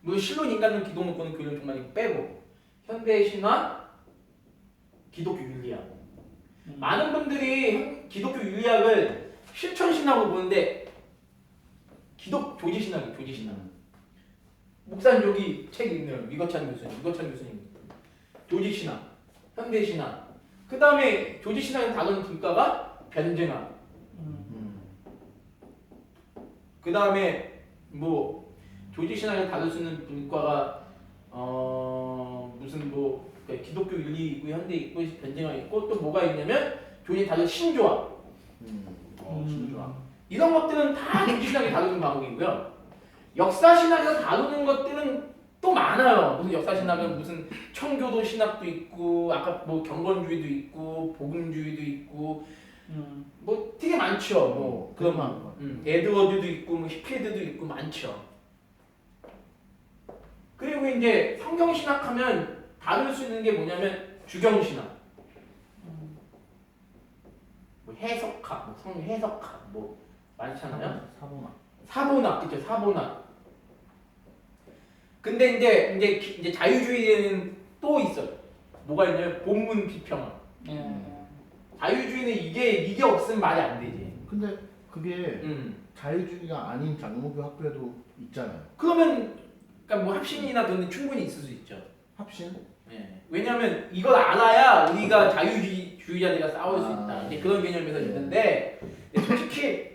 뭐 신론, 인간론, 기독론, 구원론, 교리론, 종말 이거 빼고 현대신학, 기독교 윤리학. 많은 분들이 기독교 윤리학을 실천신학으로 보는데 조지신학이에요. 조지신학. 목사님 여기 책 있네요. 위거찬 교수님. 조지신학, 현대신학. 그 다음에 조지신학을 다루는 분과가 변증학. 그 다음에 뭐 조지신학을 다룰 수 있는 분과가 무슨 뭐 기독교 윤리 있고 현대 있고 변증학 있고 또 뭐가 있냐면 조지 다룰 신조학. 신조학. 이런 것들은 다 조지신학이 다루는 과목이고요. 역사신학에서 다루는 것들은 또 많아요. 무슨 역사신학은 무슨 청교도 신학도 있고 아까 뭐 경건주의도 있고 복음주의도 있고 뭐 되게 많죠. 뭐 그런 거. 에드워드도 있고 뭐 히필드도 있고 많죠. 그리고 이제 성경신학하면 다룰 수 있는 게 뭐냐면 주경신학, 뭐 해석학, 뭐 성해석학 뭐 많잖아요. 사본학 그죠? 사본학. 근데 이제 자유주의에는 또 있어요. 뭐가 있냐면 본문 비평학. 자유주의는 이게 없으면 말이 안 되지. 근데 그게 자유주의가 아닌 장로교 학교에도 있잖아요. 그러면 그러니까 뭐 합신이나 그런 데 충분히 있을 수 있죠. 합신? 네. 왜냐하면 이걸 알아야 우리가 자유주의자들과 싸울 수 있다. 이제 그런 개념에서 있는데 솔직히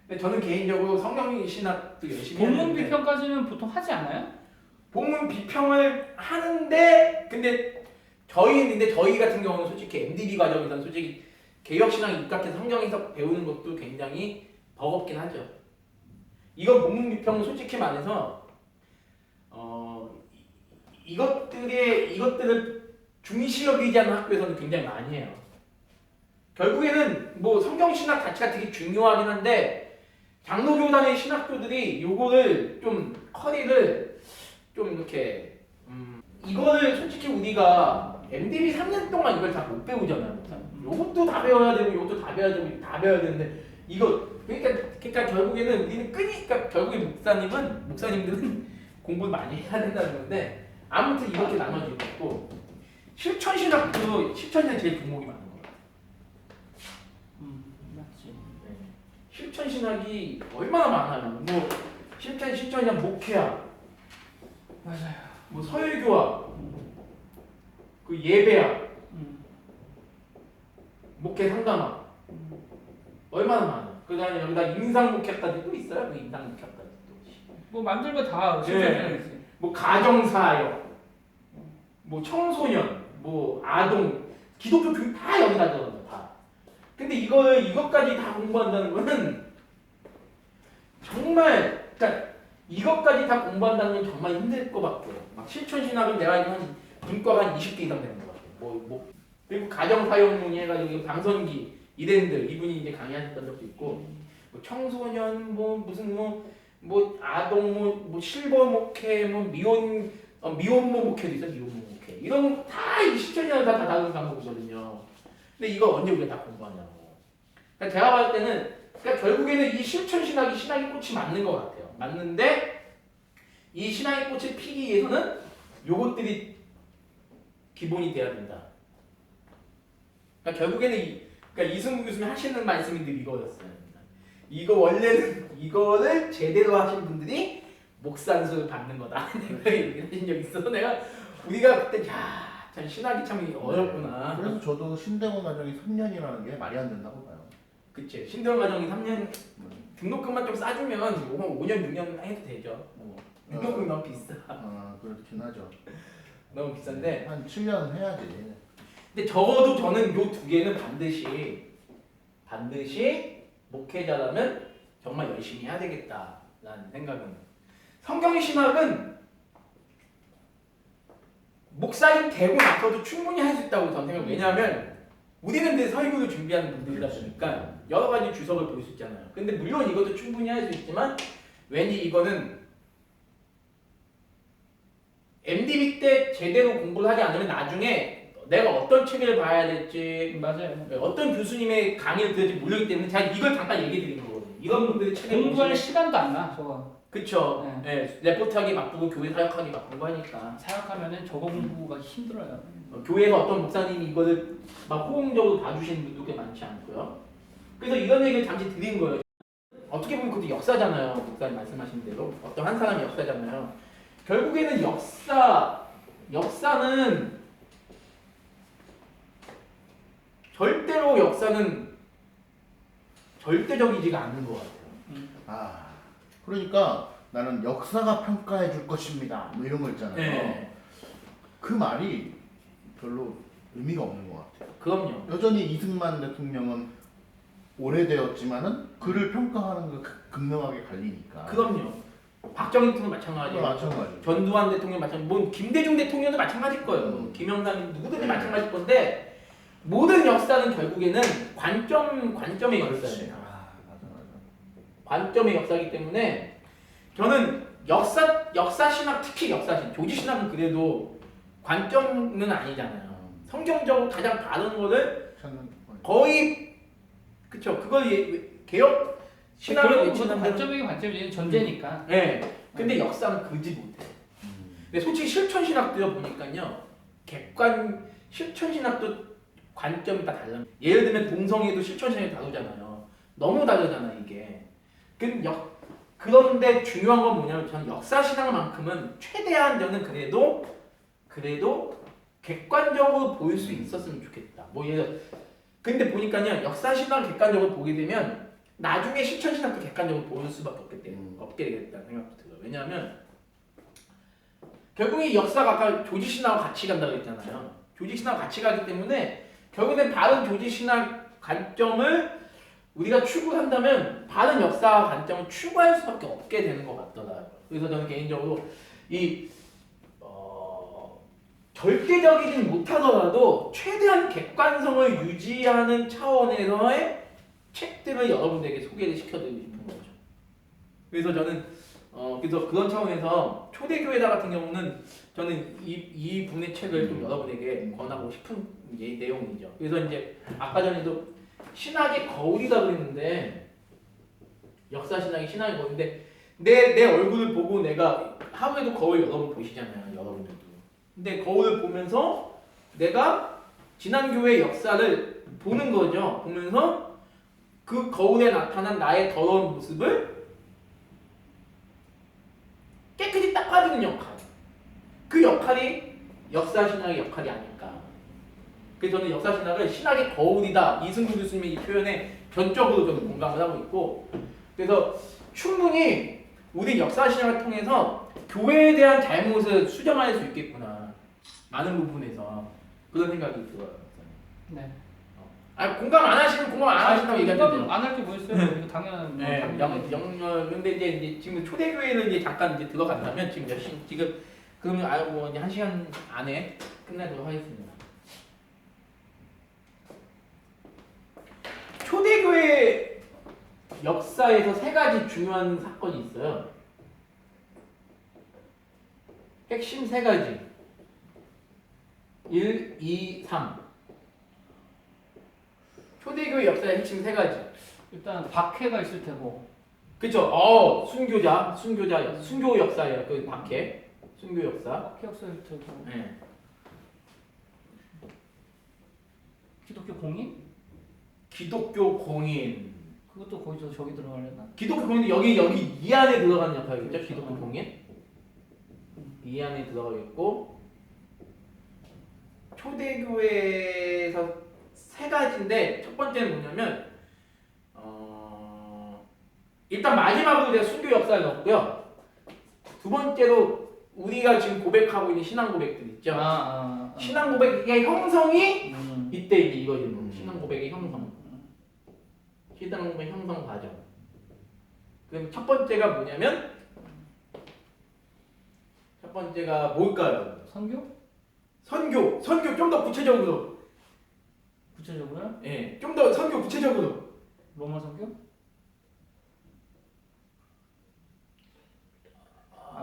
근데 저는 개인적으로 성경 신학도 열심히 본문 하는데 비평까지는 보통 하지 않아요? 본문 비평을 하는데 근데 저희 같은 경우는 솔직히 MDB 과정에서는 솔직히 개혁신학 입각해서 성경 해석 배우는 것도 굉장히 버겁긴 하죠. 이건 본문 비평은 솔직히 말해서 이것들을 중시 여기지 않는 학교에서는 굉장히 많이 해요. 결국에는 뭐 성경 신학 자체가 되게 중요하긴 한데 장로교단의 신학교들이 요거를 좀 커리를 좀 이렇게 이거를 솔직히 우리가 MDB 3년 동안 이걸 다 못 배우잖아요. 요것도 다 배워야 되고 요것도 다 배워야 되고 다 배워야 되는데 이거 그러니까 결국에는 우리는 그러니까 결국에 목사님들은 공부를 많이 해야 된다는 건데 아무튼 이렇게 나눠지고 있고 실천신학도 제일 종목이 많은 거예요. 맞지. 실천신학이 얼마나 많아요. 뭐 실천신학 목회학, 맞아요. 뭐 서유교학, 그 예배학, 목회 상담학 얼마나 많아. 그다음에 여기다 임상 목회까지 또 있어요. 그 임상 목회까지 또. 뭐 만들면 다 실천이지. 뭐 가정사역, 뭐 청소년, 뭐 아동, 기독교 교육 다 여기다 들어가요. 다. 근데 이것까지 다 공부한다는 거는 정말 그러니까 이것까지 다 공부한다는 건 정말 힘들 것 같고요. 막 실천신학은 내가 알기로 한 문과가 한 20개 이상 되는 것 같아요. 그리고 가정사용용이 해가지고 방선기 이랜들 이분이 이제 강의하셨던 적도 있고 뭐 청소년 뭐 무슨 뭐 아동 뭐 실버 목회 뭐 미혼모 목회도 있어 미혼모 목회 이런 거 다 실천신학을 다 다루는 과목이거든요. 근데 이거 언제 우리가 다 공부하냐고. 그러니까 제가 봤을 때는 그러니까 결국에는 이 실천신학이 신학의 꽃이 맞는 것 같아요. 맞는데 이 신학의 꽃을 피기 위해서는 요것들이 기본이 돼야 된다. 그러니까 결국에는 그러니까 이승우 교수님 하시는 말씀이 늘 이거였어요. 이거 원래는 이거를 제대로 하신 분들이 목산수를 받는 거다. 내가 얘기한 적 있어서 내가 우리가 그때 참 신학이 참 어렵구나. 그래서 저도 신대원 과정이 3년이라는 게 말이 안 된다고 봐요. 그치. 신대원 과정이 3년 등록금만 좀 싸주면 5년 6년 해도 되죠. 등록금 너무 비싸. 그렇긴 하죠. 너무 비싼데. 한 7년 해야지. 근데 적어도 저는 요 두 개는 반드시 목회자라면 정말 열심히 해야 되겠다라는 생각은. 성경 신학은 목사님 되고 나서도 충분히 할 수 있다고 저는 생각해요. 왜냐하면 우리는 늘 설교를 준비하는 분들이다 보니까 여러 가지 주석을 볼 수 있잖아요. 근데 물론 이것도 충분히 할 수 있지만 왠지 이거는 MDB 때 제대로 공부를 하지 않으면 나중에 내가 어떤 책을 봐야 될지 맞아요. 어떤 교수님의 강의를 들을지 모르기 때문에 제가 이걸 잠깐 얘기 드린 거거든요. 이런 분들이 책을 공부할 보시면- 시간도 안 나. 저거 그쵸. 네. 레포트하기 바쁘고 교회 사역하기 바쁘고 하니까 사역하면은 저거 공부가 힘들어요. 교회에서 어떤 목사님이 이거를 막 호응적으로 봐주시는 분도 꽤 많지 않고요. 그래서 이런 얘기를 잠시 드린 거예요. 어떻게 보면 그것도 역사잖아요. 목사님 말씀하신 대로 어떤 한 사람이 역사잖아요. 결국에는 역사는 절대로 역사는 절대적이지가 않는 것 같아요. 그러니까 나는 역사가 평가해 줄 것입니다. 뭐 이런 거 있잖아요. 네. 그 말이 별로 의미가 없는 것 같아요. 그럼요. 여전히 이승만 대통령은 오래되었지만은 그를 평가하는 거 극명하게 갈리니까. 그럼요. 박정희 대통령 마찬가지예요. 마찬가지. 전두환 대통령 마찬가지. 뭐 김대중 대통령도 마찬가지일 거예요. 김영삼 누구든지 마찬가지일 건데 모든 역사는 결국에는 관점의 역사예요. 맞아. 관점의 역사이기 때문에 저는 역사 신학 특히 역사신 조지 신학은 그래도 관점은 아니잖아요. 성경적으로 가장 다른 거를 거의 그쵸 그걸 개혁 신학을 결국 외치는 관점이 관점이 전제니까. 네. 근데 역사는 그지 못해. 근데 솔직히 실천 신학도 보니까요. 실천 신학도 관점이 다 달라. 예를 들면 동성애도 실천 신학이 다르잖아요. 너무 다르잖아 이게. 그런데 중요한 건 뭐냐면 저는 역사 신학만큼은 최대한 저는 그래도 객관적으로 볼 수 있었으면 좋겠다. 근데 보니까요 역사 신학을 객관적으로 보게 되면 나중에 실천 신학도 객관적으로 볼 수밖에 없게 되겠다는 생각도 들어요. 왜냐하면 결국에 역사가 아까 조지 신학과 같이 간다고 했잖아요. 조지 신학과 같이 가기 때문에 결국엔 바른 조지 신학 관점을 우리가 추구한다면 바른 역사 관점을 추구할 수밖에 없게 되는 것 같더라고요. 그래서 저는 개인적으로 절대적이진 못하더라도 최대한 객관성을 유지하는 차원에서의 책들을 여러분들에게 소개를 시켜드리고 싶은 거죠. 그래서 저는 그래서 그런 차원에서 초대교회다 같은 경우는 저는 이 분의 책을 좀 여러분에게 권하고 싶은 내용이죠. 그래서 이제 아까 전에도 신학의 거울이다 그랬는데 역사 신학이 신학의 거울인데 내 얼굴을 보고 내가 하루에도 거울 여러 번 보시잖아요. 여러분들도. 근데 거울을 보면서 내가 지난 교회의 역사를 보는 거죠. 보면서 그 거울에 나타난 나의 더러운 모습을 깨끗이 닦아주는 역할. 그 역할이 역사신학의 역할이 아닐까. 그래서 저는 역사신학을 신학의 거울이다. 이승구 교수님의 이 표현에 전적으로 저는 공감을 하고 있고 그래서 충분히 우리 역사신학을 통해서 교회에 대한 잘못을 수정할 수 있겠구나. 많은 부분에서 그런 생각이 들어요. 네. 아 공감 안 하시면 공감 안 하신다고 얘기하는데. 안할 게 뭐 있어요? 이거 당연한 네, 당연한 근데 이제 지금 초대교회는 이제 잠깐 이제 들어간다면 지금 몇 시, 지금 그러면 뭐 이제 1시간 안에 끝내도록 하겠습니다. 초대교회 역사에서 세 가지 중요한 사건이 있어요. 핵심 세 가지. 1, 2, 3. 초대교회 역사의 핵심 세 가지. 일단 박해가 있을 테고. 그쵸? 순교 역사예요. 그 박해. 순교 역사. 박해 역사일 테고. 네. 기독교 공인? 기독교 공인. 그것도 거기서 저기 들어가려나? 기독교 공인도 여기 이 안에 들어가는 역할이겠죠? 그렇죠. 기독교 공인. 이 안에 들어가겠고 초대교회에서 세 가지인데 첫 번째는 뭐냐면 일단 마지막으로 제가 순교 역사를 넣었고요. 두 번째로 우리가 지금 고백하고 있는 신앙 고백들 있죠. 신앙 고백의 형성이 이때 이제 이거죠. 신앙 고백의 형성. 신앙 고백 형성 과정. 그럼 첫 번째가 뭐냐면 첫 번째가 뭘까요? 선교? 선교 좀 더 구체적으로. 구체적으로요? 예, 좀 더 선교 구체적으로. 로마 선교?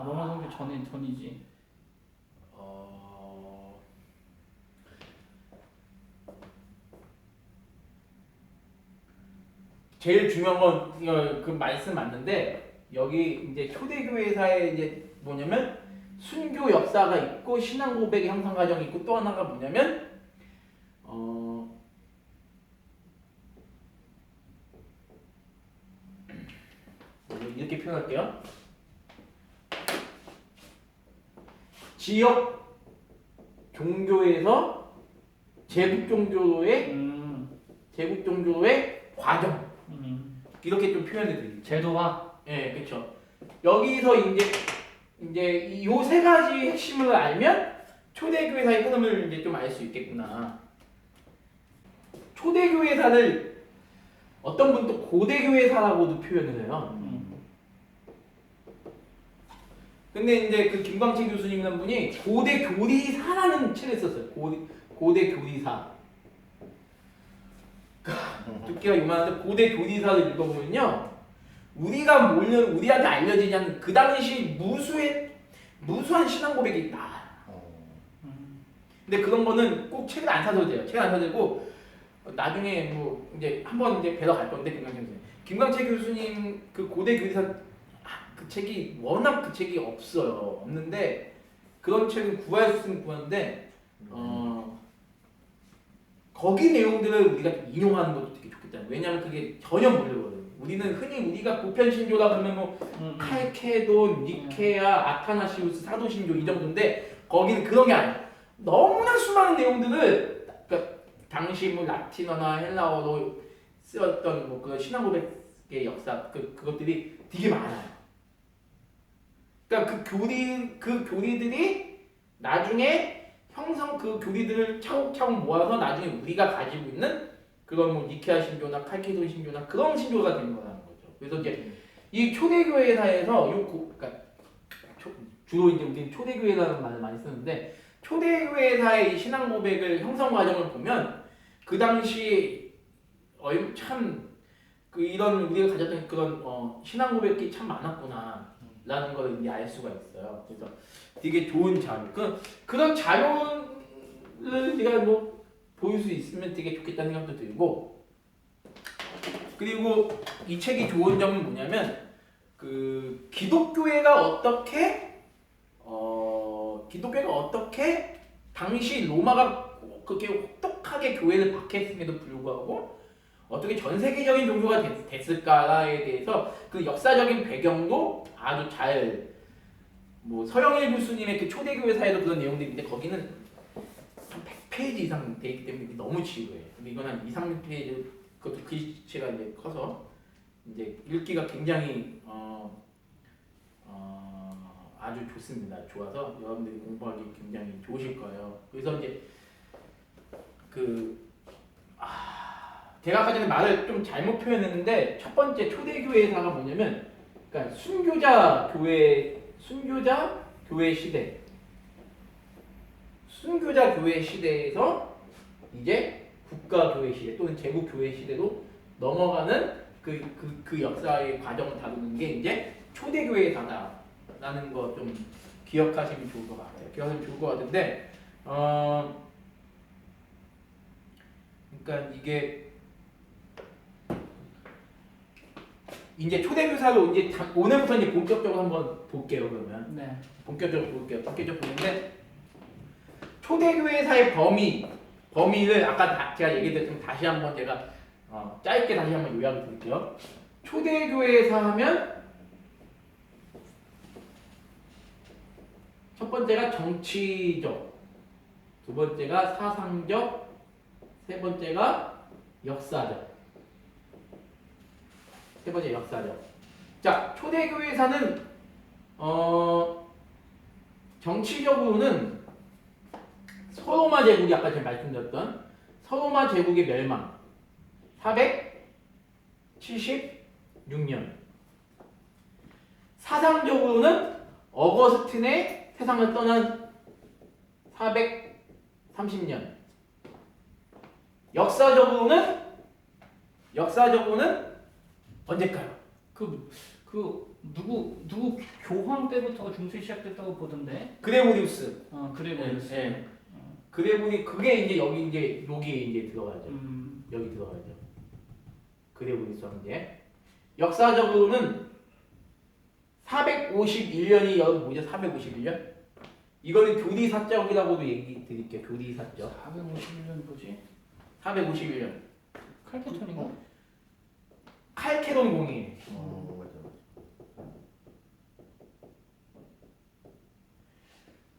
로마 선교 전이지. 제일 중요한 건 그 말씀 맞는데 여기 이제 초대교회사에 이제 뭐냐면 순교 역사가 있고 신앙 고백의 형성 과정이 있고 또 하나가 뭐냐면 이렇게 표현할게요. 지역 종교에서 제국 종교의 과정 이렇게 좀 표현해 드릴게요. 제도화. 예, 그렇죠. 여기서 이제 이 세 가지 핵심을 알면 초대교회사의 흐름을 이제 좀 알 수 있겠구나. 초대교회사를 어떤 분 또 고대교회사라고도 표현을 해요. 근데 이제 그 김광채 교수님이라는 분이 고대교리사라는 책을 썼어요. 고대교리사. 두께가 요만한데 고대교리사를 읽어보면요. 우리한테 알려지지 않는 그 당시 무수한 신앙 고백이 있다. 근데 그런 거는 꼭 책을 안 사도 돼요. 책을 안 사도 되고 나중에 뭐 이제 한번 이제 뵈러 갈 건데 김광채 교수님 그 고대교리사 그 책이 워낙 그 책이 없는데 그런 책은 구할 수 있으면 구하는데 거기 내용들을 우리가 인용하는 것도 되게 좋겠다. 왜냐하면 그게 전혀 모르거든요. 우리는 흔히 우리가 보편신조라 그러면 뭐 칼케돈, 니케아, 아타나시우스, 사도신조 이 정도인데 거기는 그런 게 아니야. 너무나 수많은 내용들을 그러니까 당시 뭐 라틴어나 헬라어로 쓰였던 뭐 그 신앙 고백의 역사 그것들이 되게 많아요. 그러니까 그 교리들이 나중에 그 교리들을 차곡차곡 모아서 나중에 우리가 가지고 있는 그런 뭐 니케아 신조나 칼케돈 신조나 그런 신조가 되는 거라는 거죠. 그래서 이제 이 초대교회사에서 그러니까 주로 이제 우리는 초대교회라는 말을 많이 쓰는데 초대교회사의 이 신앙 고백을 형성 과정을 보면 그 당시 참 이런 우리가 가졌던 그런 신앙 고백이 참 많았구나라는 걸 이제 알 수가 있어요. 그래서 되게 좋은 자료. 그런 자료를 내가 뭐 보일 수 있으면 되게 좋겠다는 생각도 들고 그리고 이 책이 좋은 점은 뭐냐면 그 기독교회가 어떻게 당시 로마가 그렇게 혹독하게 교회를 박해했음에도 불구하고 어떻게 전 세계적인 종교가 됐을까에 대해서 그 역사적인 배경도 아주 잘 뭐 서영일 교수님의 그 초대교회사에도 그런 내용들이 있는데 거기는 한 100페이지 이상 돼 있기 때문에 너무 지루해. 근데 이건 한 2, 3페이지 그것도 글씨가 이제 커서 이제 읽기가 굉장히 아주 좋습니다. 좋아서 여러분들이 공부하기 굉장히 좋으실 거예요. 그래서 이제 제가 아까 전에 말을 좀 잘못 표현했는데 첫 번째 초대교회사가 뭐냐면 그러니까 순교자 교회 시대 순교자 교회 시대에서 이제 국가교회 시대 또는 제국교회 시대로 넘어가는 그 역사의 과정을 다루는 게 이제 초대교회사다라는 거 좀 기억하시면 좋을 것 같아요. 기억하시면 좋을 것 같은데 그러니까 이게 이제 초대교사로 이제 오늘부터 이제 본격적으로 한번 볼게요. 그러면 네. 본격적으로 볼게요. 본격적으로 보는데 초대교회사의 범위를 아까 제가 얘기했던 다시 한번 제가 짧게 다시 한번 요약을 드릴게요. 초대교회사 하면 첫 번째가 정치적, 두 번째가 사상적, 세 번째가 역사적. 세 번째 역사적. 자, 초대교회사는 정치적으로는 서로마 제국이 아까 제가 말씀드렸던 서로마 제국의 멸망 476년. 사상적으로는 어거스틴의 세상을 떠난 430년. 역사적으로는 언제까요? 누구 교황 때부터 중세 시작됐다고 보던데. 그레고리우스. 그레고리우스. 네. 그게 이제 여기에 이제 들어가죠. 여기 들어가죠. 그레고리우스 황제. 역사적으로는 451년이 여기 뭐죠? 451년? 이거는 교리사적이라고도 얘기 드릴게요. 교리사적. 451년 뭐지? 451년. 칼케톤인가? 칼케돈 공인. 맞아.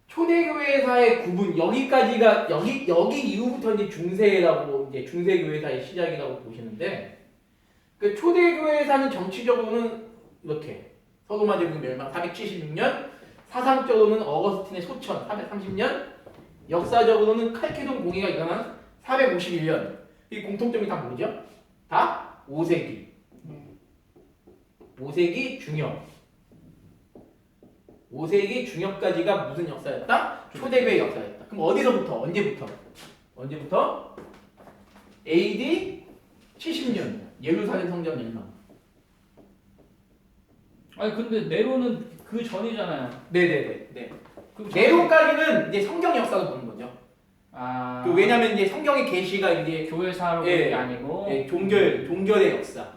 초대교회사의 구분 여기까지가 여기 이후부터 이제 중세라고 이제 중세교회사의 시작이라고 보시는데 그 초대교회사는 정치적으로는 이렇게 서로마 제국 멸망 476년, 사상적으로는 어거스틴의 소천 430년, 역사적으로는 칼케돈 공의가 일어난 451년. 이 공통점이 다 뭐죠? 다 5세기. 5세기 중엽. 5세기 중엽까지가 무슨 역사였다? 초대교회 역사였다. 그럼 어디서부터? 언제부터? AD 70년. 예루살렘 성전 멸망. 아니 근데 네로는 그 전이잖아요. 네네네. 그 네로까지는 이제 성경 역사로 보는 거죠. 왜냐면 이제 성경의 계시가 이제 교회사로 보는 게 아니고 종결의 역사.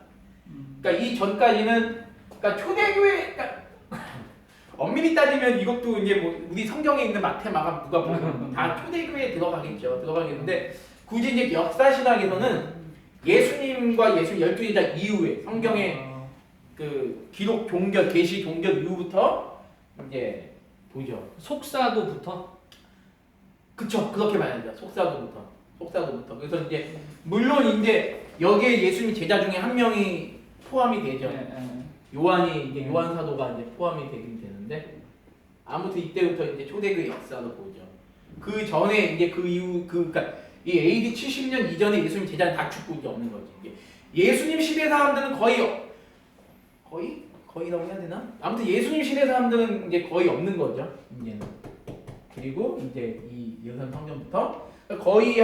그러니까 이 전까지는 그러니까 초대교회 엄밀히 따지면 이것도 이제 뭐 우리 성경에 있는 마태, 마가, 누가복음 다 초대교회에 들어가겠는데 굳이 이제 역사 신학에서는 예수님과 예수 12제자 이후에 성경의 그 기록 종결 계시 종결 이후부터 이제 보죠. 속사도부터. 그쵸, 그렇게 말하죠. 속사도부터. 그래서 이제 물론 이제 여기에 예수님 제자 중에 한 명이 포함이 되죠. 요한이 이제 요한 사도가 이제 포함이 되긴 되는데 아무튼 이때부터 이제 초대교회 역사로 보죠. 그 전에 이제 그 이후 그러니까 이 AD 70년 이전에 예수님 제자는 다 죽고 이제 없는 거지. 예수님 시대 사람들은 거의라고 해야 되나? 아무튼 예수님 시대 사람들은 이제 거의 없는 거죠. 이제는. 그리고 이제 이 예루살렘 성전부터 거의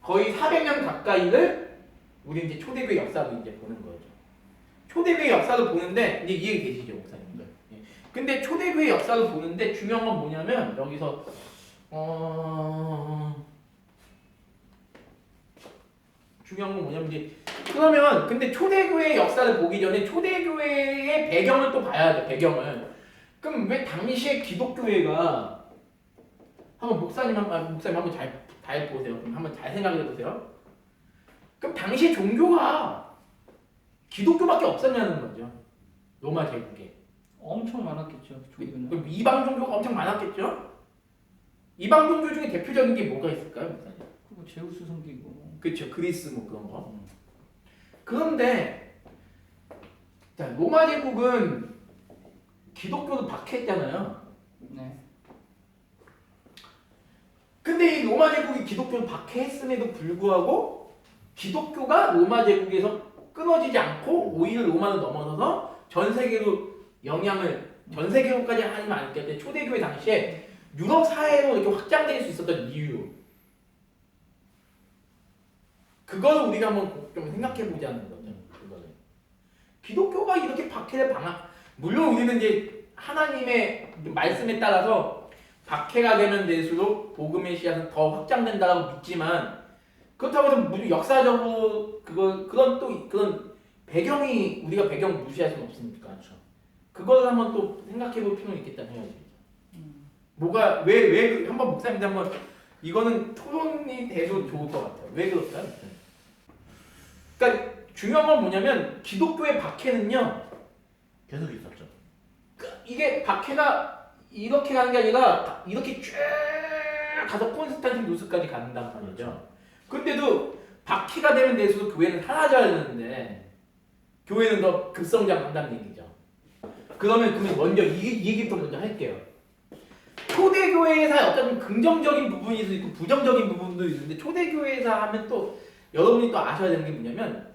400년 가까이를 우리 이제 초대교회 역사로 이제 보는 거죠. 초대교회 역사를 보는데 이제 이해되시죠, 목사님들? 근데 초대교회 역사를 보는데 중요한 건 뭐냐면 여기서 중요한 건 뭐냐면 이제 그러면 근데 초대교회 역사를 보기 전에 초대교회의 배경을 또 봐야 돼. 배경을. 그럼 왜 당시에 기독교회가 한번 목사님 한번 잘 보세요. 그럼 한번 잘 생각해 보세요. 그럼 당시 종교가 기독교밖에 없었냐는 거죠. 로마 제국에. 엄청 많았겠죠. 종교는. 그럼 이방 종교가 엄청 많았겠죠. 이방 종교 중에 대표적인 게 뭐가 있을까요, 목사님? 그거 제우스 섬기고. 그렇죠. 그리스 뭐 그런 거. 그런데 자, 로마 제국은 기독교도 박해했잖아요. 네. 근데 이 로마 제국이 기독교를 박해했음에도 불구하고 기독교가 로마 제국에서 끊어지지 않고 오히려 로마를 넘어서서 전 세계로 영향을 전 세계로까지 하면 안 됐는데 초대교회 당시에 유럽 사회로 이렇게 확장될 수 있었던 이유 그거를 우리가 한번 좀 생각해 보자는 거죠. 그거는 기독교가 이렇게 박해를 물론 우리는 이제 하나님의 말씀에 따라서 박해가 되면 될수록 복음의 씨앗은 더 확장된다고 믿지만 그렇다고 해서 무슨 역사적으로 그런 배경이 우리가 배경 무시할 수는 없으니까 그렇죠. 그걸 한번 또 생각해 볼 필요는 있겠다는 생각이 듭니다. 뭐가 왜 한번 목사님들 한번 이거는 토론이 돼도 좋을 것 같아요. 왜 그럴까요? 그러니까 중요한 건 뭐냐면 기독교의 박해는요. 계속 있었죠. 이게 박해가 이렇게 가는 게 아니라 이렇게 쭉 가서 콘스탄티누스까지 간단 말이죠. 근데도 박해가 되면 될수록 교회는 사라져야 되는데 교회는 더 급성장한다는 얘기죠. 그러면 먼저 이 얘기부터 먼저 할게요. 초대교회에서 어떤 긍정적인 부분이 있고 부정적인 부분도 있는데 초대교회에서 하면 또 여러분이 또 아셔야 되는 게 뭐냐면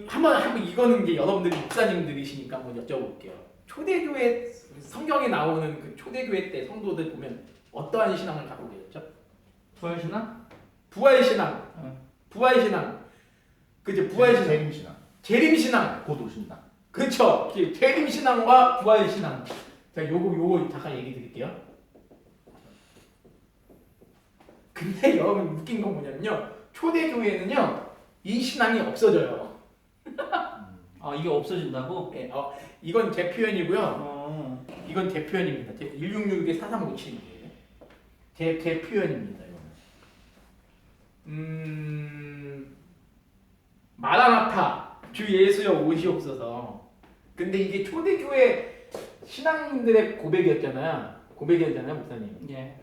한번 이거는 이제 여러분들이 목사님들이시니까 한번 여쭤볼게요. 초대교회 성경에 나오는 그 초대교회 때 성도들 보면 어떠한 신앙을 갖고 계셨죠? 부활신앙? 부활신앙. 부활신앙. 그죠? 부활신앙. 재림신앙. 재림신앙. 곧 오신다. 그렇죠. 재림신앙과 부활신앙. 자, 요거 잠깐 얘기 드릴게요. 근데 여러분 웃긴 건 뭐냐면요. 초대교회는요. 이 신앙이 없어져요. 아 이게 없어진다고? 네, 이건 제 표현이고요. 이건 제 표현입니다. 1666에 4357이에요. 제 표현입니다. 마라나타 주 예수여 오시옵소서. 근데 이게 초대교회 신앙인들의 고백이었잖아요. 목사님. 예.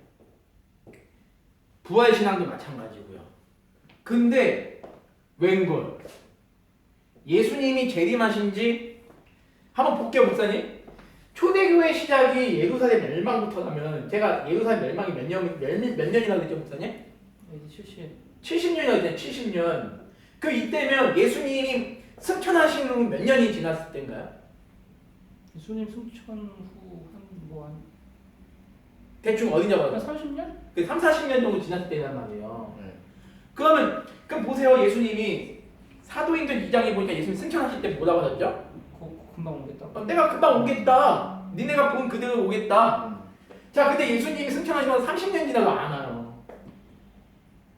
부활신앙도 마찬가지고요. 근데 웬걸 예수님이 재림하신 지 한번 볼게요, 목사님. 초대교회 시작이 예루살렘 멸망부터라면 제가 예루살렘 멸망이 몇 년이라고 했죠, 목사님? 70년이라고 했잖아요. 70년. 이때면 예수님이 승천하신 후 몇 년이 지났을 때인가요? 예수님 승천 후 한 대충 어디냐고 30년? 30-40년 정도 지났을 때란 말이에요. 네. 그럼 보세요. 예수님이 사도행전 2장에 보니까 예수님 승천하실 때 뭐라고 하셨죠? 금방 오겠다. 내가 금방 오겠다. 니네가 본 그대로 오겠다. 자, 근데 예수님이 승천하시면 30년 지나도 안 와요.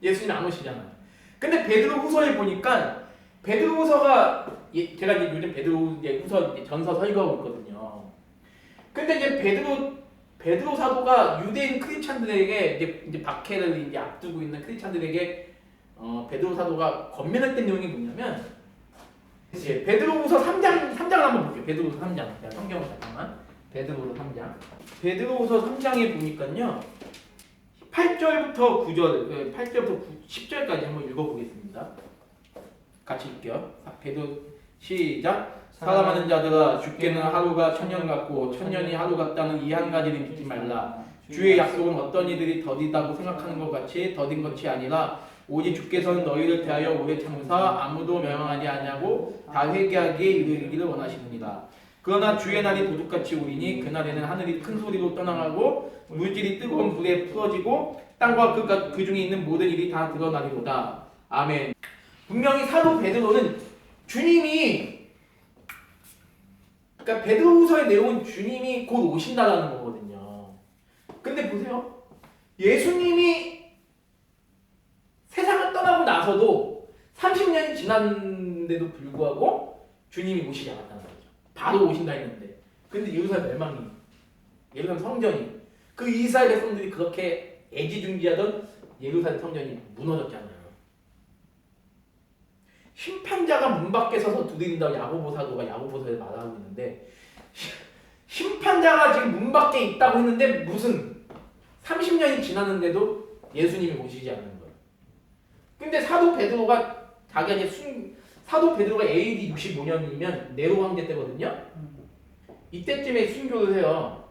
예수님 안 오시잖아요. 근데 베드로후서에 보니까 베드로후서가 제가 이제 요즘 베드로후서 전서 설교하고 있거든요. 근데 이제 베드로 사도가 유대인 크리스찬들에게 이제 박해를 이제 앞두고 있는 크리스찬들에게 베드로 사도가 권면했던 내용이 뭐냐면 이제 베드로후서 3장을 한번 볼게요. 베드로후서 3장. 제가 성경을 잠깐만. 베드로후서 3장. 베드로후서 3장에 보니까요. 8절부터 9절, 8절부터 10절까지 한번 읽어보겠습니다. 같이 읽게요. 베드로 시작. 사랑하는 자들아, 주께는 하루가 천년 같고 천년이 하루 같다는 이 한 가지를 믿지 말라. 주의 약속은 어떤 이들이 더디다고 생각하는 것 같이 더딘 것이 아니라 오직 주께서는 너희를 대하여 오래 참으사 아무도 멸망하지 아니하고 다 회개하기에 이르기를 원하시느니라. 그러나 주의 날이 도둑같이 오리니 그날에는 하늘이 큰 소리로 떠나가고 물질이 뜨거운 불에 풀어지고 땅과 그 중에 있는 모든 일이 다 드러나리로다. 아멘. 분명히 사도 베드로는 주님이 그러니까 베드로후서의 내용은 주님이 곧 오신다라는 거거든요. 근데 보세요. 예수님이 세상을 떠나고 나서도 30년이 지났는데도 불구하고 주님이 오시지 않았다는 거죠. 바로 오신다 했는데. 근데 예루살렘 멸망이, 예루살렘 성전이, 그 이스라엘 백성들이 그렇게 애지중지하던 예루살렘 성전이 무너졌잖아요. 심판자가 문 밖에 서서 두드린다고 야고보 사도가 야고보서에 말하고 있는데 심판자가 지금 문 밖에 있다고 했는데 무슨 30년이 지났는데도 예수님이 오시지 않는 거예요. 근데 사도 베드로가 사도 베드로가 AD 65년이면 네로 황제 때거든요. 이때쯤에 순교를 해요.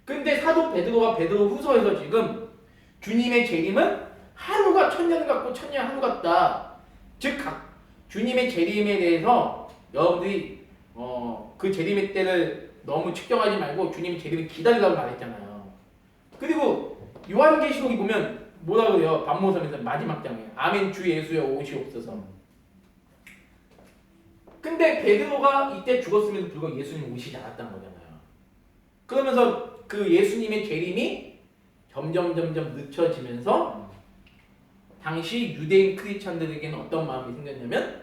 근데 사도 베드로가 베드로 후서에서 지금 주님의 재림은 하루가 천년 같고 천년 하루 같다. 즉 주님의 재림에 대해서 여러분들이 그 재림의 때를 너무 측정하지 말고 주님의 재림을 기다리라고 말했잖아요. 그리고 요한계시록이 보면 뭐라 그래요? 반모섬에서 마지막 장에 아멘 주 예수여 오시옵소서. 근데 베드로가 이때 죽었음에도 불구하고 예수님 오시지 않았다는 거잖아요. 그러면서 그 예수님의 재림이 점점 늦춰지면서 당시 유대인 크리스찬들에게는 어떤 마음이 생겼냐면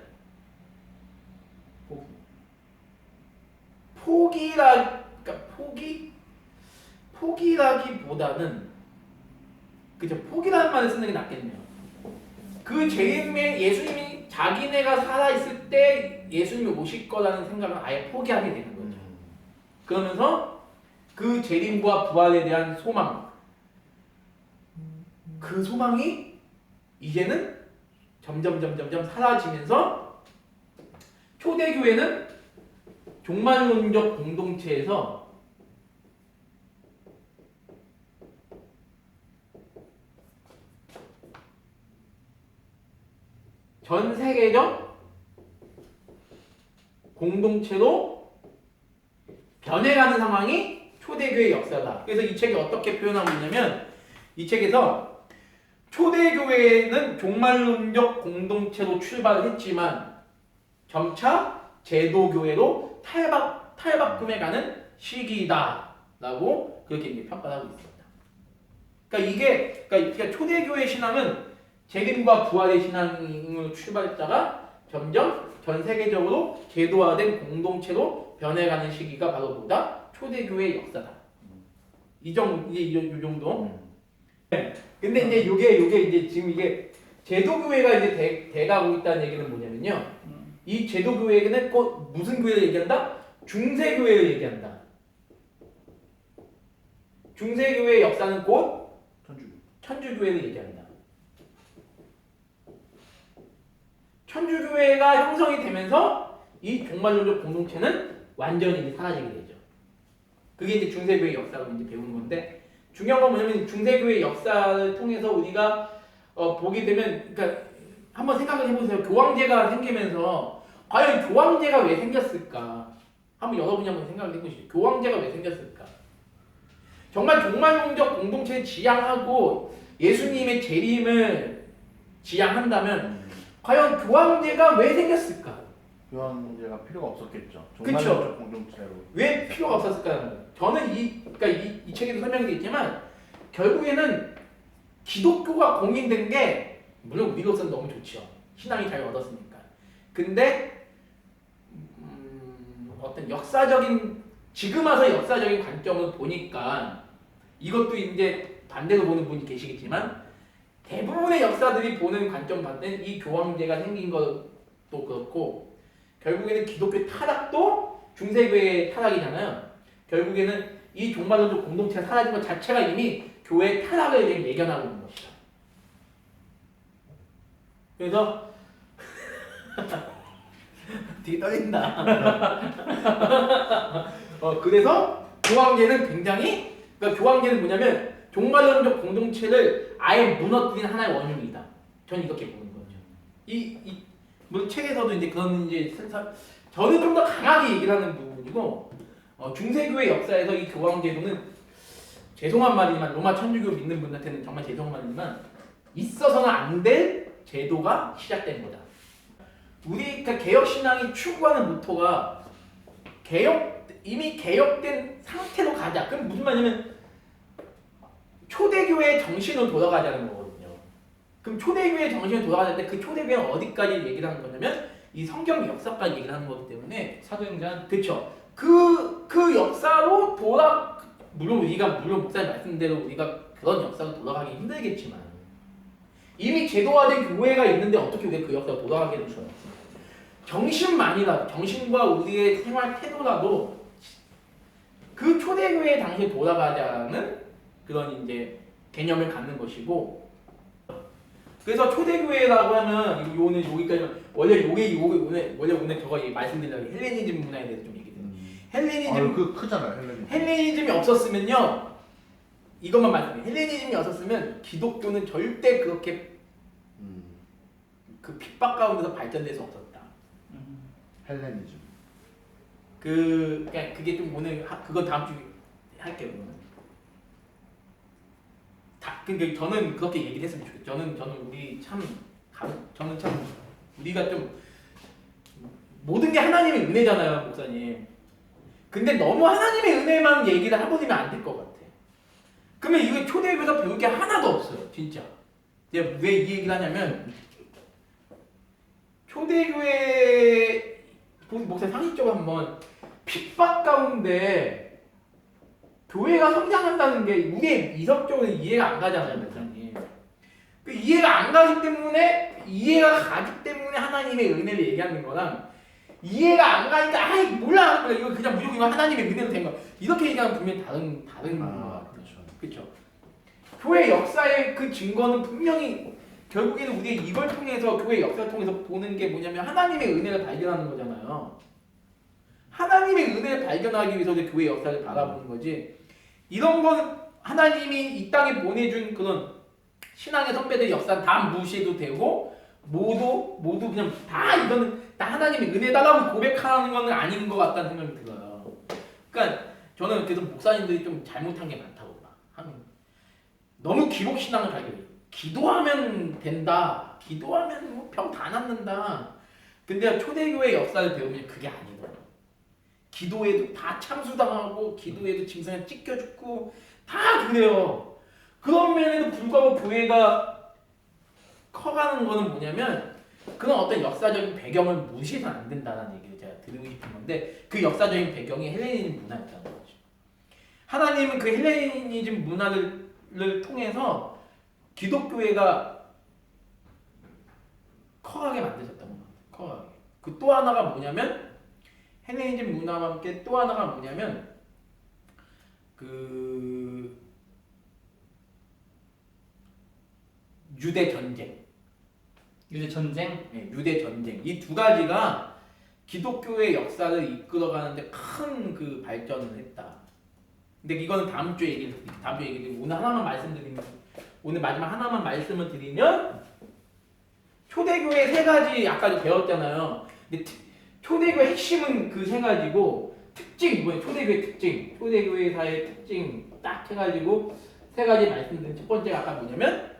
포기라기보다는 그죠? 포기라는 말을 쓰는 게 낫겠네요. 그 재림에 예수님이 자기네가 살아있을 때 예수님이 오실 거라는 생각을 아예 포기하게 되는 거죠. 그러면서 그 재림과 부활에 대한 소망, 그 소망이 이제는 점점 사라지면서 초대교회는 종말론적 공동체에서 전 세계적 공동체로 변해가는 상황이 초대교회의 역사다. 그래서 이 책이 어떻게 표현하고 있냐면 이 책에서 초대교회는 종말론적 공동체로 출발을 했지만 점차 제도교회로 탈바꿈해가는 시기다라고 그렇게 이제 평가를 하고 있습니다. 그러니까 초대교회 신앙은 재림과 부활의 신앙으로 출발했다가 점점 전 세계적으로 제도화된 공동체로 변해가는 시기가 바로 뭐다? 초대교회의 역사다. 이 정도. 근데 이제 요게 이제 지금 이게 제도교회가 이제 돼가고 있다는 얘기는 뭐냐면요. 이 제도교회는 곧 무슨 교회를 얘기한다? 중세교회를 얘기한다. 중세교회의 역사는 곧 천주교회를 얘기한다. 천주교회가 형성이 되면서 이 종말론적 공동체는 완전히 사라지게 되죠. 그게 이제 중세교회의 역사로 이제 배우는 건데 중요한 건 뭐냐면 중세교회의 역사를 통해서 우리가 보게 되면 그러니까 한번 생각을 해보세요. 교황제가 생기면서 과연 교황제가 왜 생겼을까? 한번 여러분이 한번 생각을 해보시죠. 교황제가 왜 생겼을까? 정말 종말론적 공동체를 지향하고 예수님의 재림을 지향한다면 과연 교황제가 왜 생겼을까? 교황제가 필요가 없었겠죠. 그쵸. 종말론적 공동체로. 왜 필요가 없었을까요? 저는 이 책에도 설명되어 있지만 결국에는 기독교가 공인된 게 물론 우리로서는 너무 좋죠. 신앙이 잘 얻었으니까. 근데 어떤 지금 와서 역사적인 관점을 보니까 이것도 이제 반대로 보는 분이 계시겠지만 대부분의 역사들이 보는 관점 봤을 이 교황제가 생긴 것도 그렇고 결국에는 기독교 타락도 중세교회의 타락이잖아요. 결국에는 이 종말론적 공동체가 사라진 것 자체가 이미 교회의 타락을 예견하고 있는 것이다. 그래서 되게 떨린다. 그래서 교황제는 굉장히 그러니까 교황제는 뭐냐면 종말론적 공동체를 아예 무너뜨린 하나의 원흉이다. 저는 이렇게 보는 거죠. 뭐 책에서도 이제 그런 이제 저는 좀 더 강하게 얘기를 하는 부분이고 중세교회 역사에서 이 교황제도는 죄송한 말이지만 로마 천주교 믿는 분한테는 정말 죄송한 말이지만 있어서는 안 될 제도가 시작된 거다. 우리 개혁 신앙이 추구하는 모토가 이미 개혁된 상태로 가자. 그럼 무슨 말이냐면 초대교회의 정신으로 돌아가자는 거거든요. 그럼 초대교회의 정신으로 돌아가자는데 그 초대교회는 어디까지 얘기를 하는 거냐면 이 성경 역사까지 얘기를 하는 거기 때문에 사도행전 그렇죠. 그 역사로 물론 목사님 말씀대로 우리가 그런 역사로 돌아가기 힘들겠지만 이미 제도화된 교회가 있는데 어떻게 우리가 그 역사로 돌아가게 되죠? 정신과 우리의 생활 태도라도 그 초대교회 당시에 돌아가자는 그런 이제 개념을 갖는 것이고 그래서 초대교회라고 하면 오늘 여기까지만 원래 오늘 저거 말씀드리려고 헬레니즘 문화에 대해서 좀 얘기해요. 헬레니즘 그 크잖아요, 헬레니즘. 헬레니즘이 없었으면요 이것만 말씀해. 헬레니즘이 없었으면 기독교는 절대 그렇게 그 핍박 가운데서 발전될 수 없었다. 헬레니즘. 그냥 그게 좀 오늘 그건 다음 주에 할게요. 근데 저는 그렇게 얘기를 했으면 좋겠어요. 저는 우리 저는 참 우리가 좀 모든 게 하나님의 은혜잖아요, 목사님. 근데 너무 하나님의 은혜만 얘기를 해버리면 안 될 것 같아. 그러면 이거 초대교회에서 배울 게 하나도 없어요, 진짜. 제가 왜 이 얘기를 하냐면 초대교회 목사님 상식적으로 한번 핍박 가운데 교회가 성장한다는 게 우리의 이성적으로 이해가 안 가잖아요, 목사님. 그 이해가 안 가기 때문에 하나님의 은혜를 얘기하는 거랑 이해가 안 가니까 아이 몰라 이거 그냥 무조건 이거 하나님의 은혜로 된 거 이렇게 얘기하면 분명히 다른 거 같아요. 그렇죠. 교회 역사의 그 증거는 분명히 결국에는 우리가 이걸 통해서 교회 역사를 통해서 보는 게 뭐냐면 하나님의 은혜를 발견하는 거잖아요. 하나님의 은혜를 발견하기 위해서 교회 역사를 바라보는 거지. 이런 건 하나님이 이 땅에 보내준 그런 신앙의 선배들 역사는 다 무시해도 되고 모두 그냥 다 이거는 다 하나님의 은혜다라고 고백하는 건 아닌 것 같다는 생각이 들어요. 그러니까 저는 그래서 목사님들이 좀 잘못한 게 많다고 봐. 너무 기복신앙을 발견해요. 기도하면 된다. 기도하면 뭐 병 다 낫는다. 근데 초대교회 역사를 배우면 그게 아니거든요. 기도에도 다 참수당하고 기도에도 짐승에 찢겨 죽고 다 그래요. 그런 면에도 불구하고 교회가 커가는 거는 뭐냐면 그런 어떤 역사적인 배경을 무시해서는 안 된다는 얘기를 제가 드리고 싶은 건데 그 역사적인 배경이 헬레니즘 문화였다는 거죠. 하나님은 그 헬레니즘 문화를 통해서 기독교회가 커가게 만드셨던 거예요. 커가게. 그 또 하나가 뭐냐면 헬레니즘 문화와 함께 또 하나가 뭐냐면 그 유대 전쟁. 유대 전쟁? 네, 유대 전쟁. 이 두 가지가 기독교의 역사를 이끌어가는데 큰 그 발전을 했다. 근데 이거는 다음 주에 얘기를 오늘 하나만 말씀드리면 오늘 마지막 하나만 말씀을 드리면 초대교회 세 가지 아까 배웠잖아요. 근데 초대교회 핵심은 그 세 가지고 특징 이번에 초대교회 특징, 초대교회사의 특징 딱 해가지고 세 가지 말씀드린 첫 번째가 아까 뭐냐면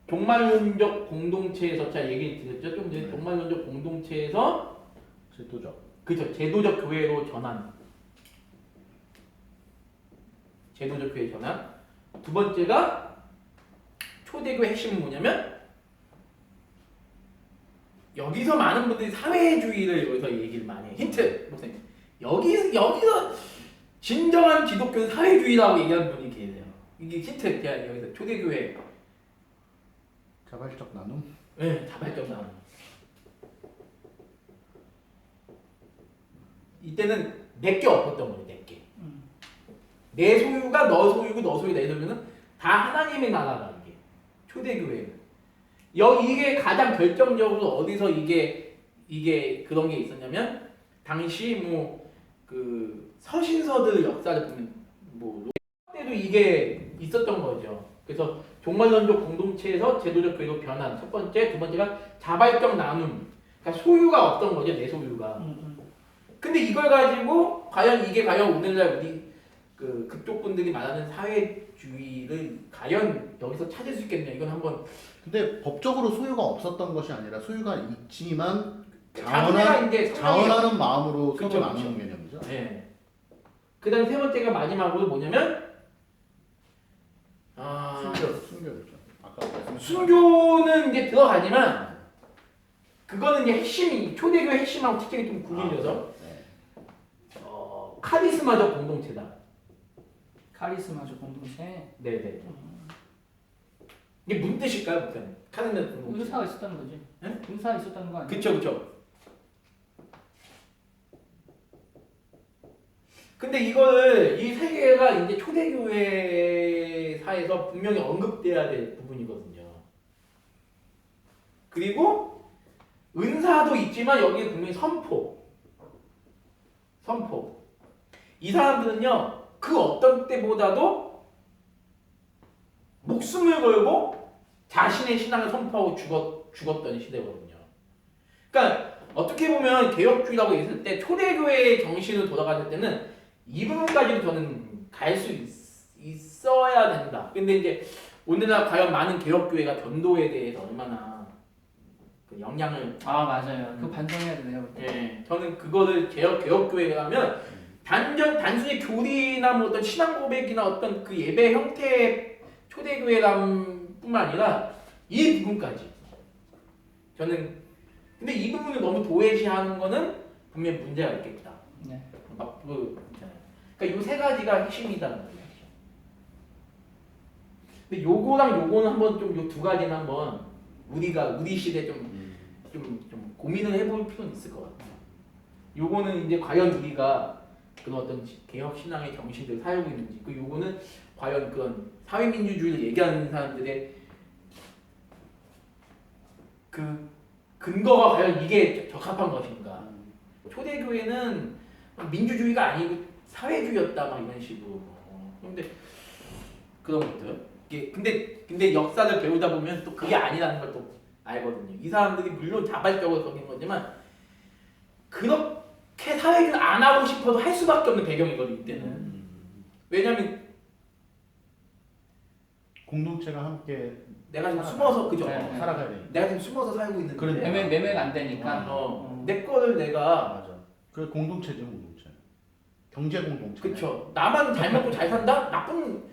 종말론적 공동체에서 제가 얘기 드렸죠. 좀 전에 종말론적 공동체에서 제도적 교회로 전환. 제도적 교회 전환. 두 번째가 초대교회 핵심은 뭐냐면 여기서 많은 분들이 사회주의를 여기서 얘기를 많이 해요. 힌트 목사님. 여기서 진정한 기독교는 사회주의라고 얘기하는 분이 계세요. 이게 힌트 제가 여기서 초대교회 자발적 나눔? 네, 자발적 나눔. 이때는 내게 없었던 거예요, 내게. 내 소유가 너 소유고 너 소유가 내 소유는 다 하나님의 나라다 이게. 초대교회는. 이게 가장 결정적으로 어디서 이게 그런 게 있었냐면 당시 뭐 그 서신서들 역사를 보면 뭐 때도 이게 있었던 거죠. 그래서 종말론적 공동체에서 제도적 교회로 변한 첫 번째, 두 번째가 자발적 나눔. 그러니까 소유가 없던 거죠, 내 소유가. 근데 이걸 가지고 이게 과연 오늘날 우리 그 그쪽 분들이 말하는 사회주의를 과연 여기서 찾을 수 있겠냐? 이건 한번. 근데 법적으로 소유가 없었던 것이 아니라 소유가 있지만 자원하는 마음으로 그쵸, 서로 나누는 개념이죠. 네. 그다음 세 번째가 마지막으로 뭐냐면 순교였죠. 아까 말씀하신 순교는 이제 들어가지만 그거는 이제 핵심이 초대교회 핵심하고 특징이 좀 구분돼서 카리스마적 공동체다. 카리스마적 공동체. 네네. 이게 무슨 뜻일까요, 목사님? 카리스마적 공동체. 의사가 있었다는 거지. 네? 의사가 있었다는 거 아니야? 그쵸. 근데 이거를 이 세 개가 이제 초대교회사에서 분명히 언급돼야 될 부분이거든요. 그리고 은사도 있지만 여기에 분명히 선포. 이 사람들은요 그 어떤 때보다도 목숨을 걸고 자신의 신앙을 선포하고 죽었던 시대거든요. 그러니까 어떻게 보면 개혁주의라고 했을 때 초대교회의 정신으로 돌아갔을 때는 이 부분까지도 저는 갈 수 있어야 된다. 근데 이제 오늘날 과연 많은 개혁교회가 전도에 대해서 얼마나 그 영향을 맞아요. 그거 반성해야 돼요. 예, 저는 그거를 개혁교회에 가면 단순히 교리나 뭐 어떤 신앙 고백이나 어떤 그 예배 형태의 초대교회감뿐만 아니라 이 부분까지 저는 근데 이 부분을 너무 도외시하는 거는 분명 문제가 있겠다. 네. 그러니까 이 세 가지가 핵심이다는 거예요. 근데 요거랑 요거는 한번 좀 요 두 가지는 한번 우리 시대 좀 고민을 해볼 필요는 있을 것 같아요. 요거는 이제 과연 우리가 그런 어떤 개혁 신앙의 정신들을 살고 있는지, 그 요거는 과연 그런 사회민주주의를 얘기하는 사람들의 그 근거가 과연 이게 적합한 것인가? 초대교회는 민주주의가 아니고 사회주의였다 막 이런 식으로. 근데 그런 것들. 이게 근데 역사를 배우다 보면 또 그게 아니라는 걸 또 알거든요. 이 사람들이 물론 자발적으로 거긴 거지만 그렇게 사회주의 안 하고 싶어도 할 수밖에 없는 배경이거든요. 이때는. 왜냐면 공동체가 함께 내가 지금 숨어서 그죠? 네. 살아가야 되니까. 내가 지금 숨어서 살고 있는데. 그러니까. 매매가 안 되니까. 내 거를 내가 맞아. 그 공동체죠, 공동체. 경제 공동체. 그쵸. 나만 잘 먹고 잘 산다? 나쁜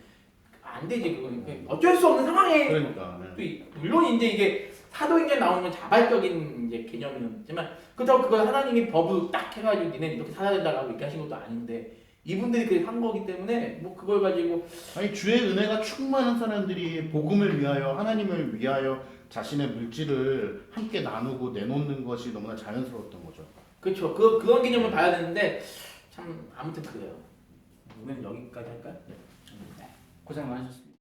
안 되지 그거는. 어쩔 수 없는 상황에 그러니까. 또 물론 이제 이게 사도행전 나오는 건 자발적인 이제 개념이었지만 그렇다고 그걸 하나님이 법으로 딱 해가지고 니네 이렇게 살아야 된다라고 얘기 하신 것도 아닌데 이분들이 그렇게 한 거기 때문에 뭐 그걸 가지고 아니 주의 은혜가 충만한 사람들이 복음을 위하여 하나님을 위하여 자신의 물질을 함께 나누고 내놓는 것이 너무나 자연스러웠던 거죠. 그렇죠. 그런 개념을 봐야 되는데 참 아무튼 그래요. 오늘 여기까지 할까요? 고생 많으셨습니다.